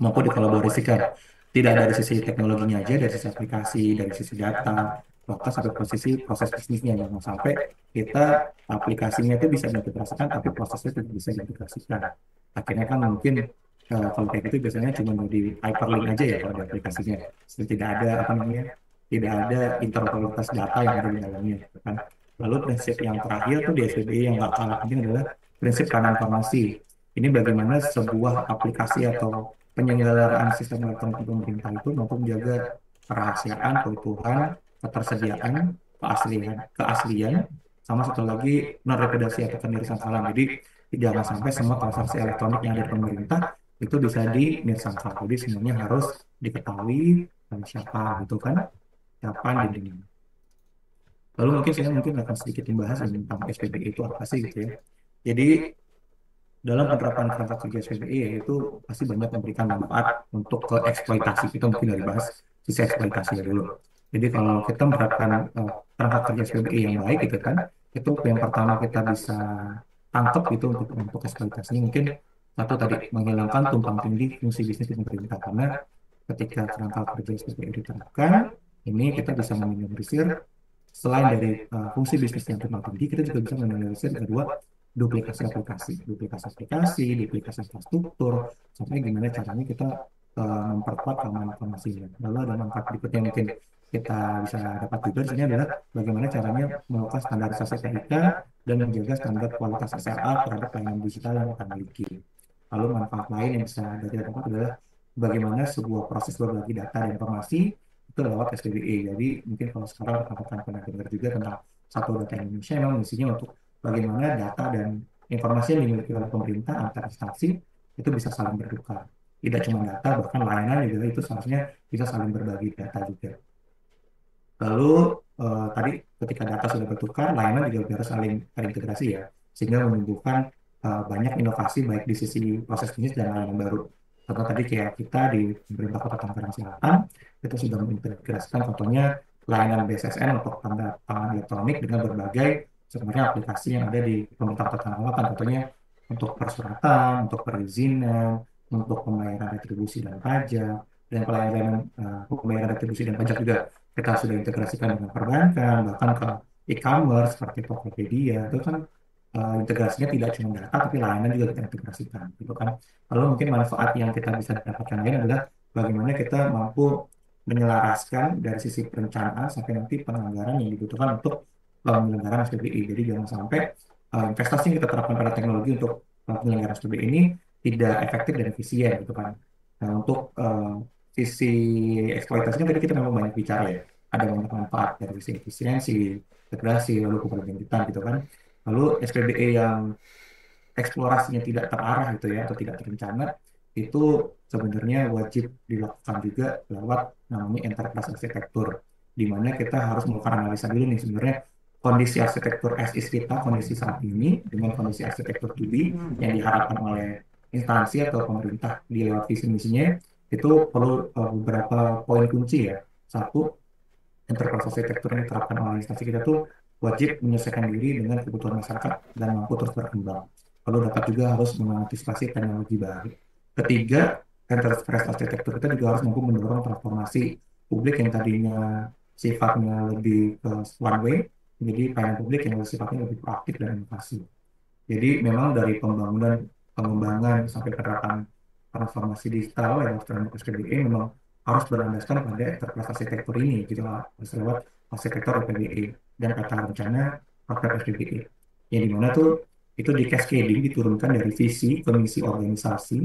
mampu dikolaborasikan. Tidak dari sisi teknologinya aja, dari sisi aplikasi, dari sisi data, bahkan sampai posisi proses bisnisnya. Jangan sampai kita aplikasinya itu bisa diintegrasikan, tapi prosesnya tidak bisa diintegrasikan. Akhirnya kan mungkin kalau kayak gitu biasanya cuma di hyperlink aja ya kalau di aplikasinya. Jadi tidak ada apa namanya, tidak ada interoperabilitas data yang ada di dalamnya, gitu kan. Lalu prinsip yang terakhir tuh di SPBE yang nggak kalah penting adalah prinsip keamanan informasi. Ini bagaimana sebuah aplikasi atau penyelenggaraan sistem elektronik pemerintah itu mampu menjaga kerahasiaan, keutuhan, ketersediaan, keaslian, sama satu lagi non-reputasi atau penirisan salam. Jadi jangan sampai semua transaksi elektronik yang ada di pemerintah itu bisa dinirsangka. Jadi semuanya harus diketahui siapa gitu kan, siapa dan di mana. Lalu mungkin saya akan sedikit membahas tentang SPBE itu apa sih gitu ya. Jadi dalam penerapan kerangka kerja SPBE yaitu pasti banyak memberikan manfaat untuk ke eksploitasi. Kita mungkin dari bahas sisi eksploitasi ya dulu. Jadi kalau kita menerapkan kerangka kerja SPBE yang baik gitu kan, itu yang pertama kita bisa tangkap itu untuk eksploitasinya mungkin satu tadi menghilangkan tumpang tindih fungsi bisnis di pemerintah karena ketika kerangka kerja SPBE diterapkan ini kita bisa meminimalisir selain dari fungsi bisnis yang tumpang tindih kita juga bisa meminimalisir kedua duplikasi aplikasi, duplikasi infrastruktur, sampai gimana caranya kita memperkuat keamanan informasinya. Lalu ada manfaat berikutnya yang mungkin kita bisa dapat juga di sini adalah bagaimana caranya melakukan standarisasi TIK dan menjaga standar kualitas SLA terhadap layanan digital yang kita miliki. Lalu manfaat lain yang bisa kita dapat adalah bagaimana sebuah proses berbagi data dan informasi itu lewat SPBE. Jadi mungkin kalau sekarang rekan-rekan pernah dengar juga tentang satu data Indonesia memang misinya untuk bagaimana data dan informasi yang dimiliki oleh pemerintah antar instansi itu bisa saling bertukar. Tidak cuma data, bahkan layanan juga itu seharusnya bisa saling berbagi data juga. Lalu tadi ketika data sudah bertukar, layanan juga harus saling terintegrasi ya, sehingga menumbuhkan banyak inovasi baik di sisi proses bisnis dan layanan baru. Contoh tadi kayak kita di pemerintah Kota Tangerang Selatan itu sudah mengintegrasikan contohnya layanan BSSN untuk tanda tangan elektronik dengan berbagai sebenarnya aplikasi yang ada di pemerintah Kota Tangerang Selatan, contohnya untuk persuratan, untuk perizinan, untuk pembayaran retribusi dan pajak, dan pelayanan pembayaran retribusi dan pajak juga kita sudah integrasikan dengan perbankan, bahkan ke e-commerce seperti Tokopedia, itu kan integrasinya tidak cuma data tapi layanan juga kita integrasikan gitu kan. Lalu mungkin manfaat yang kita bisa dapatkan lain adalah bagaimana kita mampu menyelaraskan dari sisi perencanaan sampai nanti penganggaran yang dibutuhkan untuk penyelenggaraan SPBI. Jadi jangan sampai investasi yang kita terapkan pada teknologi untuk penyelenggaraan SPBI ini tidak efektif dan efisien gitu kan. Nah, untuk sisi eksploitasinya tadi kita memang banyak bicara ya. Ada banyak manfaat dari sisi efisiensi, integrasi, lalu keberlanjutan gitu kan. Lalu SPBE yang eksplorasinya tidak terarah gitu ya atau tidak terencana itu sebenarnya wajib dilakukan juga lewat namanya enterprise arsitektur di mana kita harus melakukan analisa dulu nih sebenarnya kondisi arsitektur as is kita kondisi saat ini dengan kondisi arsitektur to be yang diharapkan oleh instansi atau pemerintah di lewat visi misinya itu perlu beberapa poin kunci ya. Satu, enterprise arsitektur yang diterapkan oleh instansi kita tuh wajib menyesuaikan diri dengan kebutuhan masyarakat dan mampu terus berkembang. Lalu dapat juga harus mengantisipasi teknologi baru. Ketiga, enterprise arsitektur kita juga harus mampu mendorong transformasi publik yang tadinya sifatnya lebih ke one way, menjadi pelayanan publik yang sifatnya lebih proaktif dan inovasi. Jadi memang dari pembangunan, pengembangan sampai penerapan transformasi digital lewat framework SPBE memang harus berlandaskan pada enterprise arsitektur ini gitu lah, harus lewat arsitektur SPBE dan peta rencana program SPBE. Yang dimana tuh itu di cascading diturunkan dari visi ke misi organisasi,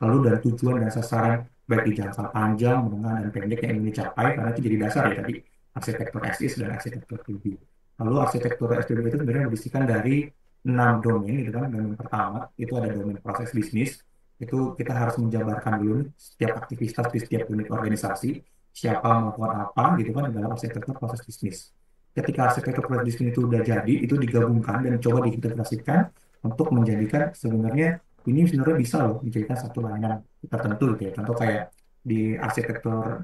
lalu dari tujuan dan sasaran baik di jangka panjang, menengah dan pendek yang ingin dicapai karena itu jadi dasar ya tadi arsitektur SIS dan arsitektur 2B. Lalu arsitektur SPBE itu sebenarnya berisikan dari 6 domain gitu kan. Domain pertama itu ada domain proses bisnis. Itu kita harus menjabarkan dulu nih, setiap aktivitas di setiap unit organisasi, siapa melakukan apa gitu kan dalam arsitektur proses bisnis. Ketika arsitektur proses bisnis itu udah jadi, itu digabungkan dan coba diintegrasikan untuk menjadikan sebenarnya ini sebenarnya bisa loh dijadikan satu layanan tertentu gitu ya. Contoh kayak di arsitektur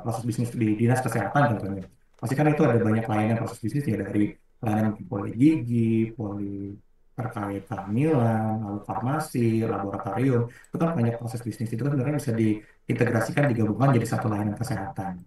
proses bisnis di dinas kesehatan contohnya. Pasti kan itu ada banyak layanan proses bisnis ya dari layanan poli gigi, poli terkait kehamilan, lalu farmasi, laboratorium, itu kan banyak proses bisnis itu kan sebenarnya bisa diintegrasikan, digabungkan jadi satu layanan kesehatan.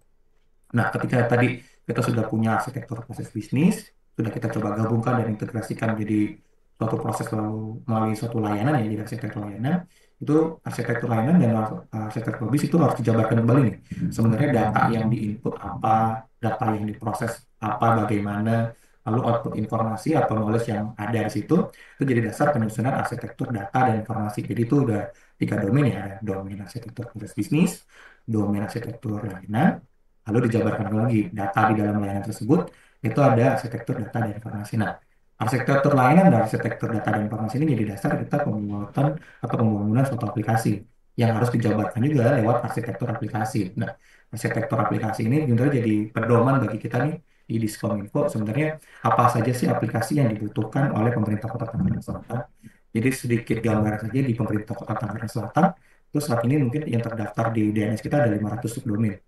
Nah, ketika tadi kita sudah punya arsitektur proses bisnis, sudah kita coba gabungkan dan integrasikan jadi suatu proses lalu melalui suatu layanan ya, jadi arsitektur layanan, itu arsitektur layanan dan arsitektur bisnis itu harus dijabarkan kembali nih. Sebenarnya data yang diinput apa, data yang diproses apa, bagaimana, lalu output informasi atau knowledge yang ada di situ, itu jadi dasar penyusunan arsitektur data dan informasi. Jadi itu udah 3 domain ya, ada domain arsitektur proses bisnis, domain arsitektur layanan, lalu dijabarkan lagi data di dalam layanan tersebut itu ada arsitektur data dan informasi. Nah, arsitektur layanan dan arsitektur data dan informasi ini jadi dasar kita pembuatan atau pembangunan suatu aplikasi yang harus dijabarkan juga lewat arsitektur aplikasi. Nah, arsitektur aplikasi ini juga jadi pedoman bagi kita nih di Diskominfo sebenarnya apa saja sih aplikasi yang dibutuhkan oleh pemerintah Kota Tangerang Selatan. Jadi sedikit gambaran saja di pemerintah Kota Tangerang Selatan, terus saat ini mungkin yang terdaftar di DNS kita ada 500 subdomain.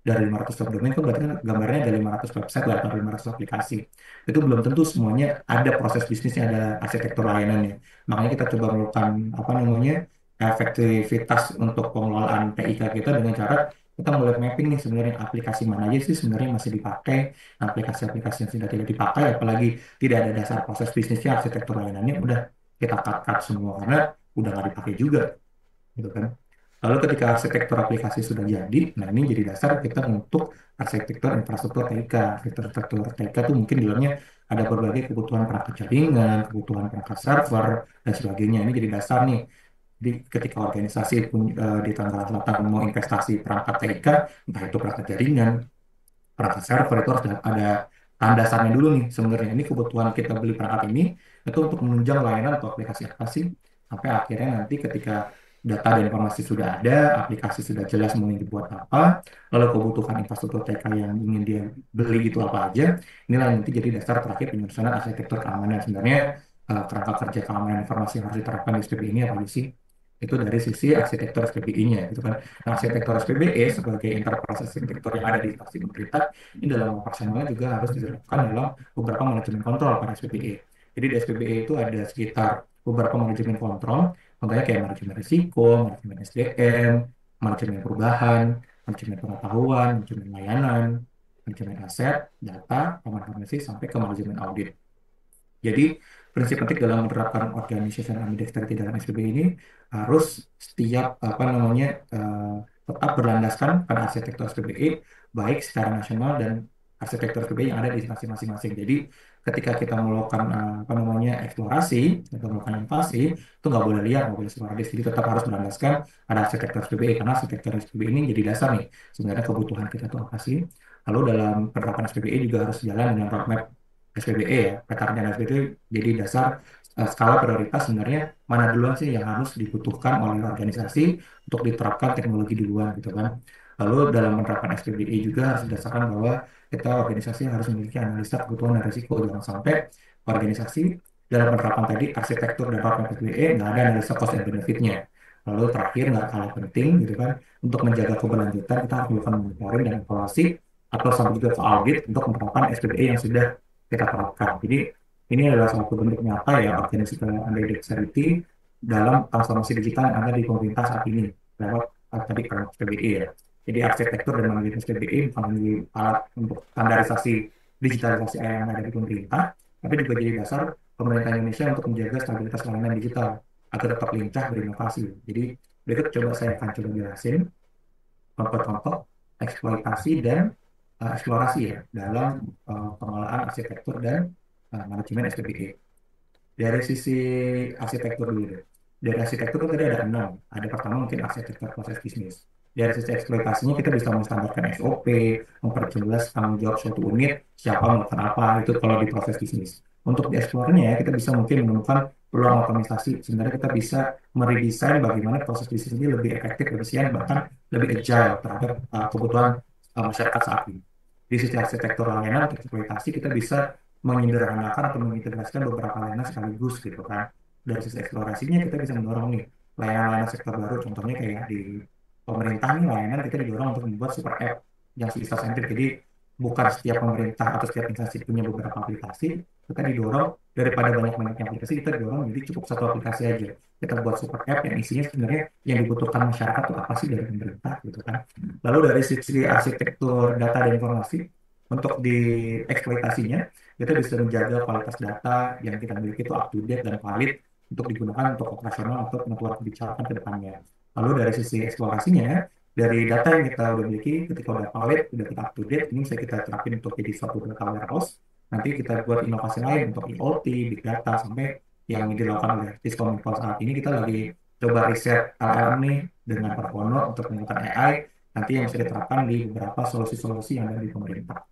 Dari 500 subdomain itu berarti kan gambarnya ada 500 website atau 500 aplikasi. Itu belum tentu semuanya ada proses bisnisnya, ada arsitektur layanannya. Makanya kita coba melakukan apa namanya efektivitas untuk pengelolaan TIK kita dengan cara kita mulai mapping nih sebenarnya aplikasi mana aja sih sebenarnya masih dipakai, aplikasi-aplikasi yang sudah tidak dipakai, apalagi tidak ada dasar proses bisnisnya, arsitektur layanannya udah kita cut semua karena udah nggak dipakai juga, gitu kan. Lalu ketika arsitektur aplikasi sudah jadi, nah ini jadi dasar kita untuk arsitektur infrastruktur TIK. Arsitektur TIK itu mungkin di dalamnya ada berbagai kebutuhan perangkat jaringan, kebutuhan perangkat server, dan sebagainya. Ini jadi dasar nih. Jadi ketika organisasi di Tangerang Selatan mau investasi perangkat TIK, entah itu perangkat jaringan, perangkat server itu harus ada landasannya dulu nih sebenarnya. Ini kebutuhan kita beli perangkat ini itu untuk menunjang layanan atau aplikasi apa sih sampai akhirnya nanti ketika data dan informasi sudah ada, aplikasi sudah jelas mau dibuat apa, lalu kebutuhan infrastruktur TK yang ingin dia beli itu apa aja, inilah nanti jadi dasar terakhir penyusunan arsitektur keamanan. Sebenarnya kerangka kerja keamanan informasi yang harus diterapkan di SPBI ini apa aja sih? Itu dari sisi arsitektur SPBI-nya gitu kan. Nah, arsitektur SPBE sebagai enterprise arsitektur yang ada di instansi pemerintah ini dalam operasionalnya juga harus diterapkan dalam beberapa manajemen kontrol pada SPBE. Jadi di SPBE itu ada sekitar beberapa manajemen kontrol, contohnya kayak manajemen risiko, manajemen SDM, manajemen perubahan, manajemen pengetahuan, manajemen layanan, manajemen aset, data, pemahaman sampai ke manajemen audit. Jadi prinsip penting dalam menerapkan organization ambidexterity dalam SPB ini harus setiap apa namanya tetap berlandaskan pada arsitektur SPBE baik secara nasional dan arsitektur SPBE yang ada di instansi masing-masing. Jadi ketika kita melakukan apa namanya eksplorasi atau melakukan inovasi itu nggak boleh liar, nggak boleh sporadis. Jadi tetap harus berlandaskan pada arsitektur SPBE karena arsitektur SPBE ini jadi dasar nih sebenarnya kebutuhan kita itu apa sih. Lalu dalam penerapan SPBE juga harus jalan dengan roadmap SPBE ya, peta rencana SPBE jadi dasar skala prioritas sebenarnya mana duluan sih yang harus dibutuhkan oleh organisasi untuk diterapkan teknologi duluan gitu kan. Lalu dalam penerapan SPBE juga harus didasarkan bahwa kita organisasi harus memiliki analisa kebutuhan dan risiko. Jangan sampai organisasi dalam penerapan tadi arsitektur dan roadmap SPBE nggak ada analisa cost and benefitnya. Lalu terakhir nggak kalah penting gitu kan, untuk menjaga keberlanjutan kita harus melakukan monitoring dan evaluasi atau sampai juga ke audit untuk penerapan SPBE yang sudah kita terapkan. Jadi ini adalah satu bentuk nyata ya organisasi ambidexterity dalam transformasi digital yang ada di pemerintah saat ini lewat tadi kan SPBE ya. Jadi arsitektur dan manajemen SPBE bukan hanya alat untuk standarisasi digitalisasi yang ada di pemerintah, tapi juga jadi dasar pemerintah Indonesia untuk menjaga stabilitas layanan digital agar tetap lincah berinovasi. Jadi berikut coba saya akan coba jelasin contoh-contoh eksploitasi dan eksplorasi ya dalam pengelolaan arsitektur dan manajemen SPBE. Dari sisi arsitektur dulu deh. Dari arsitektur itu tadi ada 6. Ada pertama mungkin arsitektur proses bisnis. Dari sisi eksploitasinya kita bisa menstandarkan SOP, memperjelas tanggung jawab suatu unit, siapa melakukan apa, itu kalau di proses bisnis. Untuk di eksplornya kita bisa mungkin menemukan peluang otomatisasi. Sebenarnya kita bisa meredesain bagaimana proses bisnis ini lebih efektif, efisien, bahkan lebih agile terhadap kebutuhan masyarakat saat ini. Di sisi arsitektur layanan untuk eksploitasi kita bisa menyederhanakan atau mengintegrasikan beberapa layanan sekaligus gitu kan. Dari sisi eksplorasinya kita bisa mendorong nih layanan-layanan sektor baru, contohnya kayak di pemerintah nih layanan kita didorong untuk membuat super app yang user centric. Jadi bukan setiap pemerintah atau setiap instansi punya beberapa aplikasi, kita didorong daripada banyak-banyaknya aplikasi kita didorong jadi cukup satu aplikasi aja. Kita buat super app yang isinya sebenarnya yang dibutuhkan masyarakat itu apa sih dari pemerintah gitu kan. Lalu dari sisi arsitektur data dan informasi untuk di eksploitasinya kita bisa menjaga kualitas data yang kita miliki itu up to date dan valid untuk digunakan untuk operasional atau pengaturan kebijakan ke depannya. Lalu dari sisi eksplorasinya, dari data yang kita udah miliki, ketika udah valid, udah kita up to date, ini bisa kita terapin untuk jadi suatu data warehouse. Nanti kita buat inovasi lain untuk IoT, big data, sampai yang dilakukan oleh Diskominfo saat ini kita lagi coba riset LLM nih dengan Parkono untuk menggunakan AI, nanti yang bisa diterapkan di beberapa solusi-solusi yang ada di pemerintah.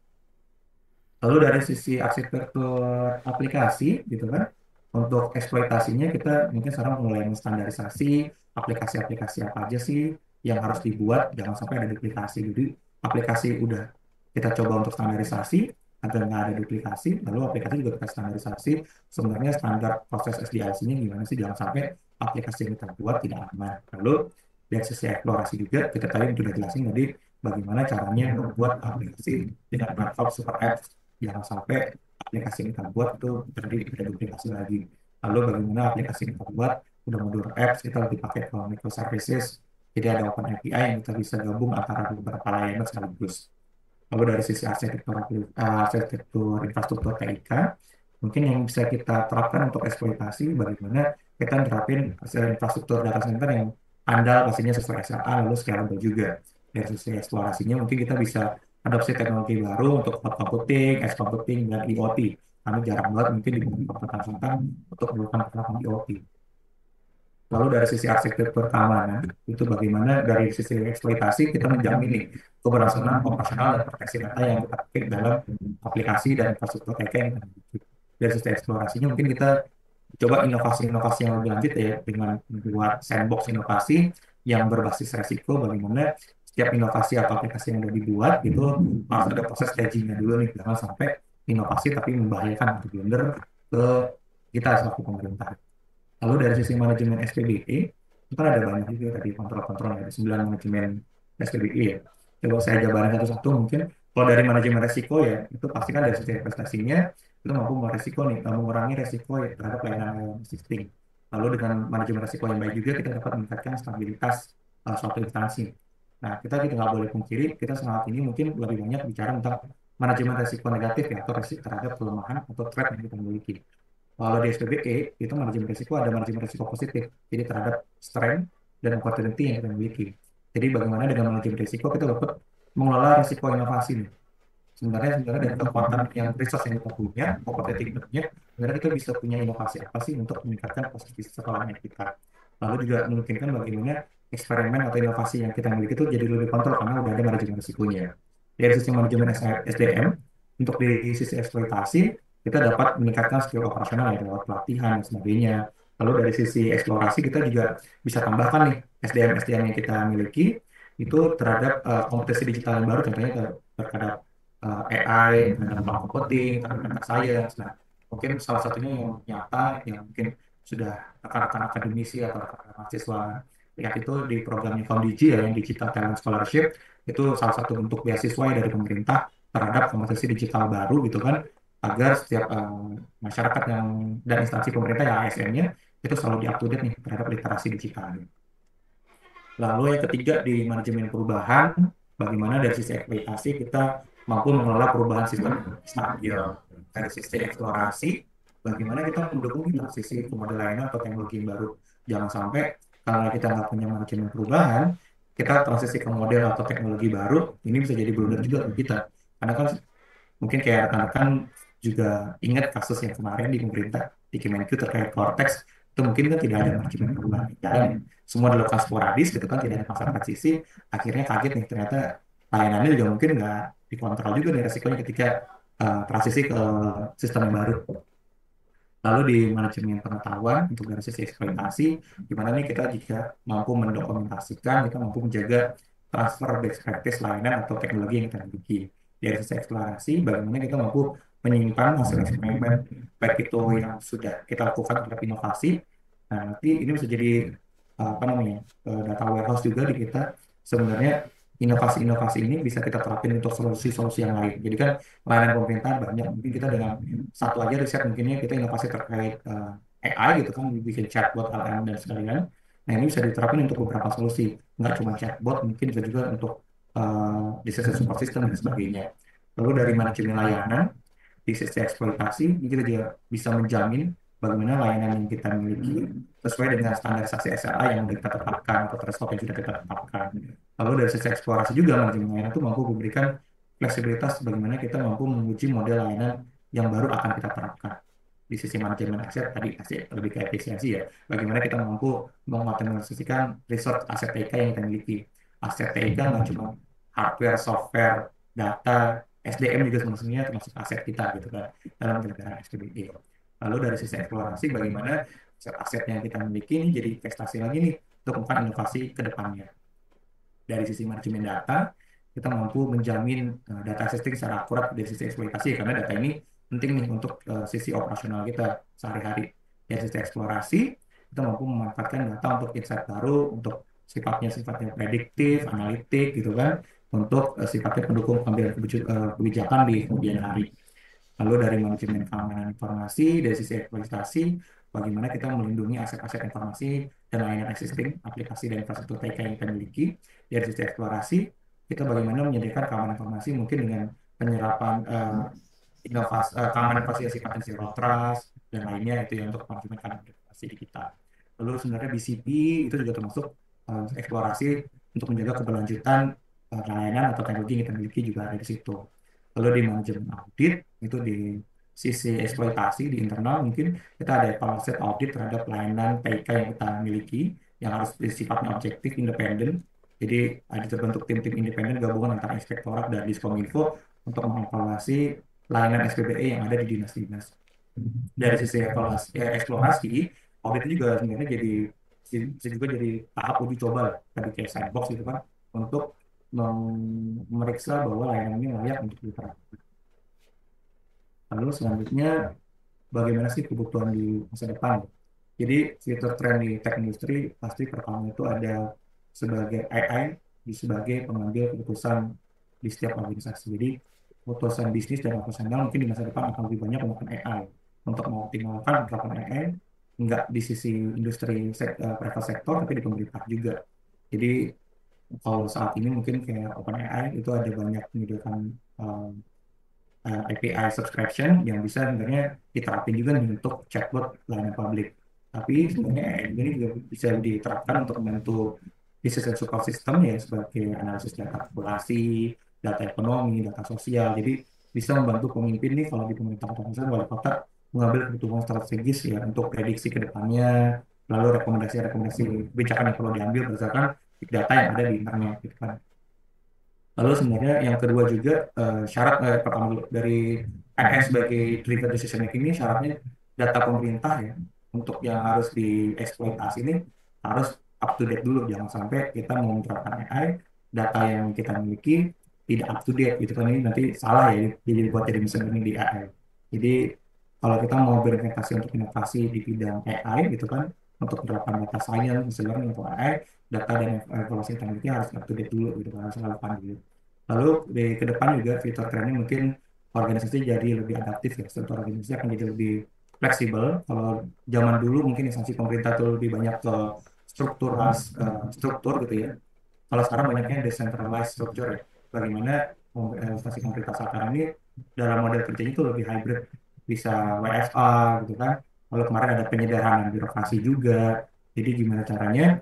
Lalu dari sisi arsitektur aplikasi gitu kan, untuk eksploitasinya kita mungkin sekarang mulai menstandarisasi aplikasi-aplikasi apa aja sih yang harus dibuat, jangan sampai ada duplikasi. Jadi aplikasi udah kita coba untuk standarisasi agar nggak ada duplikasi, lalu aplikasi juga kita standarisasi sebenarnya standar proses SDLC-nya gimana sih, jangan sampai aplikasi yang kita buat tidak aman. Lalu dari sisi eksplorasi juga kita tadi sudah jelasin tadi bagaimana caranya membuat aplikasi dengan platform super apps, jangan sampai aplikasi yang kita buat itu terjadi ada duplikasi lagi. Lalu bagaimana aplikasi yang kita buat udah modul apps kita lebih pakai ke microservices, jadi ada open API yang kita bisa gabung antara beberapa layanan sekaligus. Lalu dari sisi arsitektur infrastruktur TIK, mungkin yang bisa kita terapkan untuk eksploitasi bagaimana kita terapin infrastruktur data center yang andal pastinya sesuai SLA lalu scalable juga. Dari sisi eksplorasinya mungkin kita bisa adopsi teknologi baru untuk cloud computing, edge computing, dan IoT. Kami jarang banget mungkin di beberapa tempat untuk melakukan penerapan IoT. Lalu dari sisi arsitektur keamanan, itu bagaimana dari sisi eksploitasi kita menjamin nih keberlangsungan operasional dan proteksi data yang kita pakai dalam aplikasi dan infrastruktur TK yang kita miliki. Dari sisi eksplorasinya mungkin kita coba inovasi-inovasi yang lebih lanjut ya dengan membuat sandbox inovasi yang berbasis resiko, bagaimana setiap inovasi atau aplikasi yang sudah dibuat itu harus ada proses stagingnya dulu nih, jangan sampai inovasi tapi membahayakan atau blunder ke kita selaku pemerintah. Lalu dari sisi manajemen SPBE, itu kan ada banyak juga tadi kontrol-kontrol, ada 9 manajemen SPBE ya. Coba saya jabarin satu-satu mungkin. Kalau dari manajemen resiko ya, itu pasti kan dari sisi investasinya, itu mampu meresiko nih, mengurangi resiko ya, terhadap layanan existing. Lalu dengan manajemen resiko yang baik juga, kita dapat meningkatkan stabilitas suatu instansi. Nah, kita nggak boleh pungkiri, kita saat ini mungkin lebih banyak bicara tentang manajemen resiko negatif ya, atau resiko terhadap kelemahan atau threat yang kita miliki. Kalau di SPBE itu manajemen risiko ada manajemen risiko positif, jadi terhadap strength dan opportunity yang kita miliki. Jadi bagaimana dengan manajemen risiko kita dapat mengelola risiko inovasi nih. Sebenarnya dari kekuatan yang resource yang kita punya, opportunity yang kita punya, sebenarnya kita bisa punya inovasi apa sih untuk meningkatkan posisi sekolahan kita. Lalu juga memungkinkan bagaimana eksperimen atau inovasi yang kita miliki itu jadi lebih kontrol karena udah ada manajemen risikonya. Dari sisi manajemen SDM, untuk di sisi eksploitasi, kita dapat meningkatkan skill operasional ya lewat pelatihan dan sebagainya. Lalu dari sisi eksplorasi kita juga bisa tambahkan nih SDM-SDM yang kita miliki itu terhadap kompetensi digital yang baru, contohnya terhadap AI, terhadap cloud computing, terhadap data science. Nah, mungkin salah satunya yang nyata yang mungkin sudah rekan-rekan akademisi atau rekan-rekan mahasiswa lihat itu di programnya FoundDigi ya, yang Digital Talent Scholarship, itu salah satu bentuk beasiswa ya dari pemerintah terhadap kompetensi digital baru gitu kan, agar setiap masyarakat yang dan instansi pemerintah ya ASN-nya itu selalu di-up-to-date nih terhadap literasi digital. Lalu yang ketiga di manajemen perubahan, bagaimana dari sisi eksploitasi kita mampu mengelola perubahan sistem stabil. Dari sisi eksplorasi, bagaimana kita mendukung transisi ke model lainnya atau teknologi yang baru. Jangan sampai kalau kita nggak punya manajemen perubahan, kita transisi ke model atau teknologi baru, ini bisa jadi blunder juga bagi kita. Karena kan mungkin kayak rekan-rekan juga ingat kasus yang kemarin di pemerintah, di Kemenq terkait Cortex, itu mungkin kan tidak ada manajemen perubahan di jalan. Semua dilakukan sporadis gitu kan, tidak ada pasar transisi. Akhirnya kaget nih, ternyata layanannya juga mungkin nggak dikontrol juga nih resikonya ketika transisi ke sistem yang baru. Lalu di manajemen pengetahuan untuk dari sisi eksploitasi, gimana nih kita jika mampu mendokumentasikan, kita mampu menjaga transfer best practice layanan atau teknologi yang kita miliki. Dari sisi eksplorasi, bagaimana kita mampu menyimpan hasil eksperimen, baik itu yang sudah kita lakukan terhadap inovasi, nah nanti ini bisa jadi apa namanya data warehouse juga di kita. Sebenarnya inovasi-inovasi ini bisa kita terapin untuk solusi-solusi yang lain. Jadi kan layanan pemerintahan banyak, mungkin kita dengan satu aja riset mungkinnya kita inovasi terkait AI gitu kan, bikin chatbot LM dan sebagainya. Nah ini bisa diterapin untuk beberapa solusi, nggak cuma chatbot, mungkin bisa juga untuk decision support system dan sebagainya. Lalu dari manajemen layanan, di sisi eksploitasi, ini kita juga bisa menjamin bagaimana layanan yang kita miliki sesuai dengan standarisasi SLA yang sudah kita tetapkan atau threshold yang sudah kita tetapkan. Lalu dari sisi eksplorasi juga manajemen layanan itu mampu memberikan fleksibilitas bagaimana kita mampu menguji model layanan yang baru akan kita terapkan. Di sisi manajemen aset tadi aset lebih ke efisiensi ya. Bagaimana kita mampu mengoptimalisasikan resource aset TIK yang kita miliki. Aset TIK nggak cuma hardware, software, data, SDM juga sebenarnya termasuk aset kita gitu kan dalam penyelenggaraan SPBD. Lalu dari sisi eksplorasi bagaimana aset-aset yang kita miliki ini jadi investasi lagi nih untuk melakukan inovasi ke depannya. Dari sisi manajemen data, kita mampu menjamin data existing secara akurat dari sisi eksploitasi karena data ini penting nih untuk sisi operasional kita sehari-hari. Dari sisi eksplorasi, kita mampu memanfaatkan data untuk insight baru, untuk sifatnya prediktif, analitik gitu kan, untuk sifatnya pendukung pengambilan kebijakan di kemudian hari. Lalu dari manajemen keamanan informasi, dari sisi eksploitasi, bagaimana kita melindungi aset-aset informasi dan layanan existing, aplikasi dan infrastruktur TK yang kita miliki. Dari sisi eksplorasi, kita bagaimana menyediakan keamanan informasi mungkin dengan penyerapan inovasi, keamanan informasi yang sifatnya zero trust, dan lainnya itu yang untuk manajemen keamanan informasi di kita. Lalu sebenarnya BCP itu juga termasuk eksplorasi untuk menjaga keberlanjutan layanan atau teknologi yang kita miliki juga ada di situ. Lalu di manajemen audit itu di sisi eksploitasi di internal mungkin kita ada evaluasi audit terhadap layanan TIK yang kita miliki yang harus sifatnya objektif, independen. Jadi ada terbentuk tim-tim independen gabungan antara inspektorat dan Diskominfo untuk mengevaluasi layanan SPBE yang ada di dinas-dinas. Dari sisi evaluasi, eksplorasi, audit itu juga sebenarnya bisa juga jadi tahap uji coba lah, tadi kayak sandbox gitu kan, untuk memeriksa bahwa layanan ini layak untuk diterapkan. Lalu selanjutnya, bagaimana sih kebutuhan di masa depan? Jadi fitur tren di tech industry pasti pertama itu ada sebagai AI sebagai pengambil keputusan di setiap organisasi. Jadi keputusan bisnis dan operasional mungkin di masa depan akan lebih banyak menggunakan AI untuk mengoptimalkan penerapan AI nggak di sisi industri private sektor tapi di pemerintah juga. Jadi kalau saat ini mungkin kayak OpenAI itu ada banyak menyediakan API subscription yang bisa sebenarnya diterapin juga nih untuk chatbot layanan publik. Tapi sebenarnya AI ini juga bisa diterapkan untuk membantu business and support system ya sebagai analisis data populasi, data ekonomi, data sosial. Jadi bisa membantu pemimpin nih kalau di pemerintah kota besar, wali kota mengambil kebutuhan strategis ya untuk prediksi ke depannya, lalu rekomendasi-rekomendasi kebijakan yang perlu diambil berdasarkan big data yang ada di internet gitu kan. Lalu sebenarnya yang kedua juga syarat pertama dulu dari AS sebagai driver decision making ini syaratnya data pemerintah ya untuk yang harus dieksploitasi ini harus up to date dulu, jangan sampai kita mau menerapkan AI data yang kita miliki tidak up to date gitu kan, ini nanti salah ya jadi buat jadi mesin learning di AI. Jadi kalau kita mau berinvestasi untuk inovasi di bidang AI gitu kan, untuk menerapkan data science, mesin learning atau AI, data dan evaluasi yang kita miliki harus up to date dulu gitu kan, harus relevan dulu. Lalu di ke depan juga fitur kerennya mungkin organisasi jadi lebih adaptif ya, struktur organisasi akan jadi lebih fleksibel. Kalau zaman dulu mungkin instansi pemerintah itu lebih banyak ke struktur gitu ya. Kalau sekarang banyaknya decentralized structure ya. Bagaimana instansi pemerintah sekarang ini dalam model kerjanya itu lebih hybrid, bisa WFA gitu kan. Lalu kemarin ada penyederhanaan birokrasi juga. Jadi gimana caranya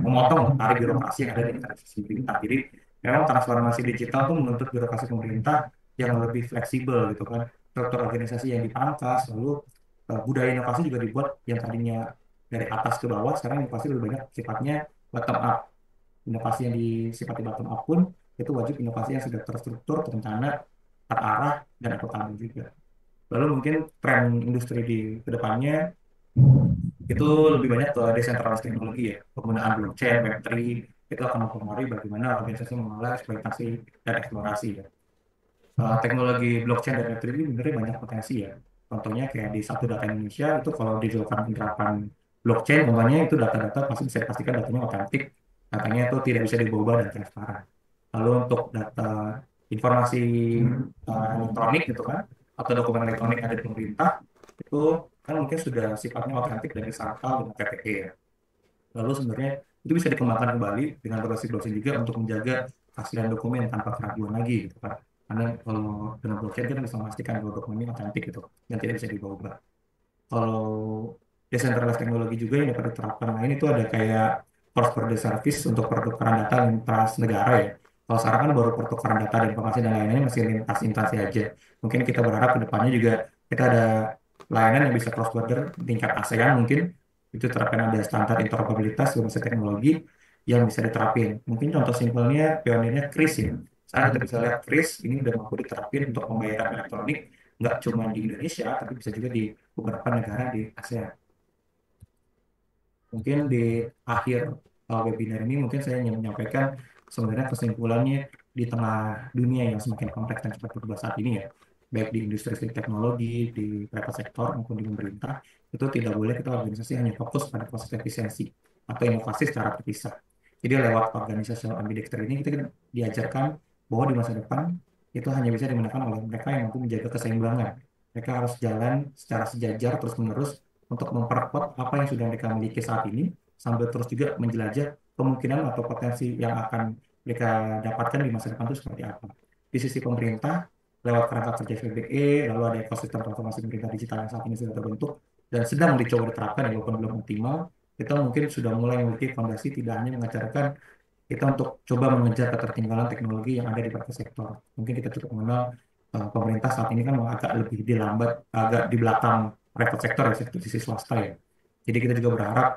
memotong tarik birokrasi yang ada di instansi pemerintah. Jadi memang transformasi digital itu menuntut birokrasi pemerintah yang lebih fleksibel gitu kan. Struktur organisasi yang dipangkas, lalu budaya inovasi juga dibuat yang tadinya dari atas ke bawah, sekarang inovasi lebih banyak sifatnya bottom up. Inovasi yang disifati bottom up pun itu wajib inovasi yang sudah terstruktur, terencana, terarah, dan akuntabel juga. Lalu mungkin tren industri di kedepannya itu lebih banyak ke desentralisasi teknologi ya, penggunaan blockchain, Web3 itu akan mempengaruhi bagaimana organisasi mengelola eksploitasi dan eksplorasi ya. Teknologi blockchain dan Web3 ini sebenarnya banyak potensi ya. Contohnya kayak di Satu Data Indonesia itu kalau dilakukan penerapan blockchain, umpamanya itu data-data pasti bisa dipastikan datanya otentik, datanya itu tidak bisa diubah dan transparan. Lalu untuk data informasi elektronik gitu kan, atau dokumen elektronik yang ada di pemerintah, itu kan mungkin sudah sifatnya otentik dari Sarkal dan TPE ya. Lalu sebenarnya itu bisa dikembangkan kembali dengan berbasis blockchain juga untuk menjaga keaslian dokumen tanpa keraguan lagi gitu kan. Karena kalau dengan blockchain kita bisa memastikan bahwa dokumen ini otentik gitu dan tidak bisa diubah-ubah. Kalau decentralized teknologi juga yang dapat diterapkan lain itu ada kayak cross-border service untuk pertukaran data lintas negara ya. Kalau sekarang kan baru pertukaran data dan informasi dan lain-lainnya masih lintas instansi aja. Mungkin kita berharap ke depannya juga kita ada layanan yang bisa cross-border tingkat ASEAN mungkin itu terapkan ada standar interoperabilitas berbasis teknologi yang bisa diterapin. Mungkin contoh simpelnya pionirnya KRIS ya. Saya kita bisa lihat KRIS ini udah mampu diterapin untuk pembayaran elektronik nggak cuma di Indonesia tapi bisa juga di beberapa negara di ASEAN. Mungkin di akhir webinar ini mungkin saya ingin menyampaikan sebenarnya kesimpulannya di tengah dunia yang semakin kompleks dan cepat berubah saat ini ya, baik di industri teknologi, di private sektor maupun di pemerintah, itu tidak boleh kita organisasi hanya fokus pada proses efisiensi atau inovasi secara terpisah. Jadi lewat organisasi ambidexter ini kita diajarkan bahwa di masa depan itu hanya bisa dimenangkan oleh mereka yang mampu menjaga keseimbangan. Mereka harus jalan secara sejajar terus-menerus untuk memperkuat apa yang sudah mereka miliki saat ini, sambil terus juga menjelajah kemungkinan atau potensi yang akan mereka dapatkan di masa depan itu seperti apa. Di sisi pemerintah, lewat kerangka kerja VBE, lalu ada ekosistem transformasi pemerintah digital yang saat ini sudah terbentuk dan sedang dicoba diterapkan walaupun belum optimal, kita mungkin sudah mulai memiliki fondasi tidak hanya mengajarkan kita untuk coba mengejar ketertinggalan teknologi yang ada di berbagai sektor. Mungkin kita cukup mengenal pemerintah saat ini kan agak lebih dilambat, agak di belakang private sektor ya, sektor sisi swasta ya. Jadi kita juga berharap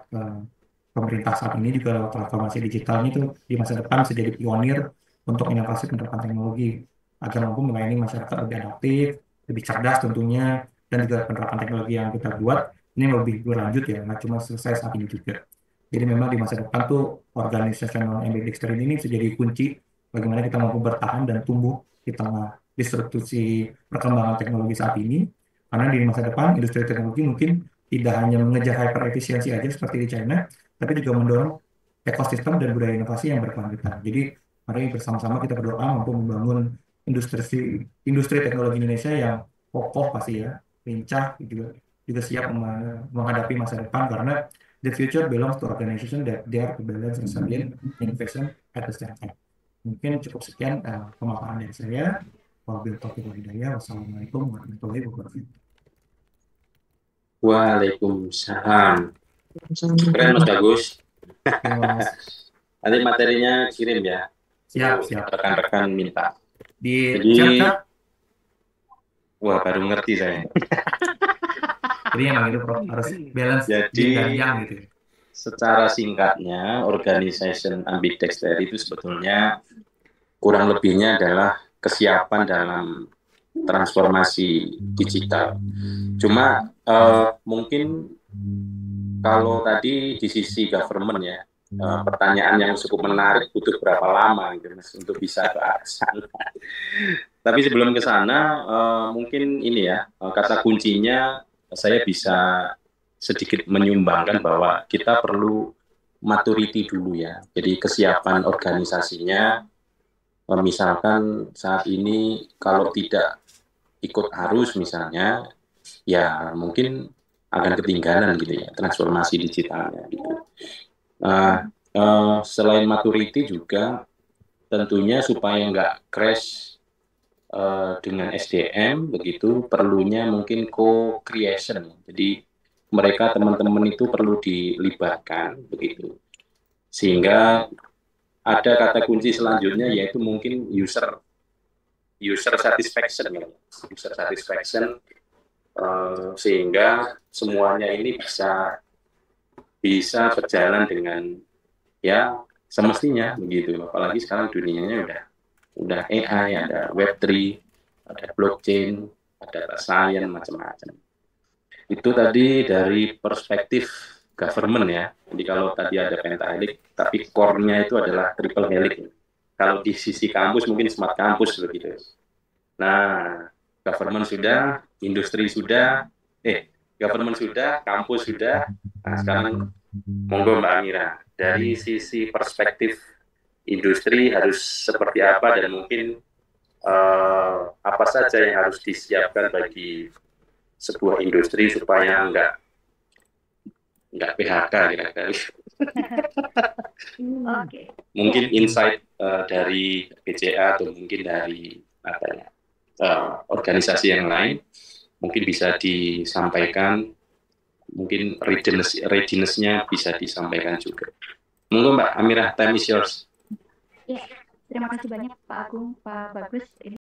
pemerintah saat ini juga lewat transformasi digitalnya itu di masa depan bisa jadi pionir untuk inovasi penerapan teknologi agar mampu melayani masyarakat lebih adaptif, lebih cerdas tentunya, dan juga penerapan teknologi yang kita buat ini lebih berlanjut ya, nggak cuma selesai saat ini juga. Jadi memang di masa depan tuh organizational ambidextrous ini bisa jadi kunci bagaimana kita mampu bertahan dan tumbuh di tengah disrupsi perkembangan teknologi saat ini. Karena di masa depan industri teknologi mungkin tidak hanya mengejar hyper efisiensi aja seperti di China, tapi juga mendorong ekosistem dan budaya inovasi yang berkelanjutan. Jadi mari bersama-sama kita berdoa mampu membangun industri industri teknologi Indonesia yang kokoh pasti ya, lincah juga juga siap menghadapi masa depan karena the future belongs to organization that dare to balance resilient innovation at the same time. Mungkin cukup sekian pemaparan dari saya. Wabillahi taufiq wal hidayah. Wassalamualaikum warahmatullahi wabarakatuh. Waalaikumsalam. Keren Mas Bagus. Ya, Mas. Nanti materinya kirim ya. Siap, siap. Rekan-rekan minta. Di Jadi, chat, Kak. wah baru ngerti saya. Jadi emang itu Prof, harus balance Jadi, yin dan yang gitu ya. secara singkatnya, organization ambidexter itu sebetulnya kurang lebihnya adalah kesiapan dalam transformasi digital. Cuma mungkin kalau tadi di sisi government ya, pertanyaan yang cukup menarik, butuh berapa lama gitu Mas untuk bisa ke arah sana. Tapi sebelum ke sana, mungkin ini ya, kata kuncinya saya bisa sedikit menyumbangkan bahwa kita perlu maturity dulu ya. Jadi kesiapan organisasinya, misalkan saat ini kalau tidak ikut arus misalnya, ya mungkin akan ketinggalan gitu ya transformasi digitalnya gitu. Selain maturity juga tentunya supaya nggak crash dengan SDM begitu perlunya mungkin co-creation. Jadi mereka teman-teman itu perlu dilibatkan begitu. Sehingga ada kata kunci selanjutnya yaitu mungkin user satisfaction ya. User satisfaction sehingga semuanya ini bisa berjalan dengan ya semestinya begitu. Apalagi sekarang dunianya udah AI, ada Web3, ada blockchain, ada data science, macam-macam. Itu tadi dari perspektif government ya. Jadi kalau tadi ada pentahelix, tapi core-nya itu adalah triple helix. Kalau di sisi kampus mungkin smart campus begitu. Nah, government sudah, industri sudah, government sudah, kampus sudah. Nah, sekarang monggo Mbak Amira, dari sisi perspektif industri harus seperti apa dan mungkin apa saja yang harus disiapkan bagi sebuah industri supaya nggak PHK kira-kira. Oke. Mungkin insight dari BCA atau mungkin dari organisasi yang lain mungkin bisa disampaikan, mungkin readiness-nya bisa disampaikan juga. Monggo Mbak Amira, time is yours. Ya, terima kasih banyak Pak Agung, Pak Bagus.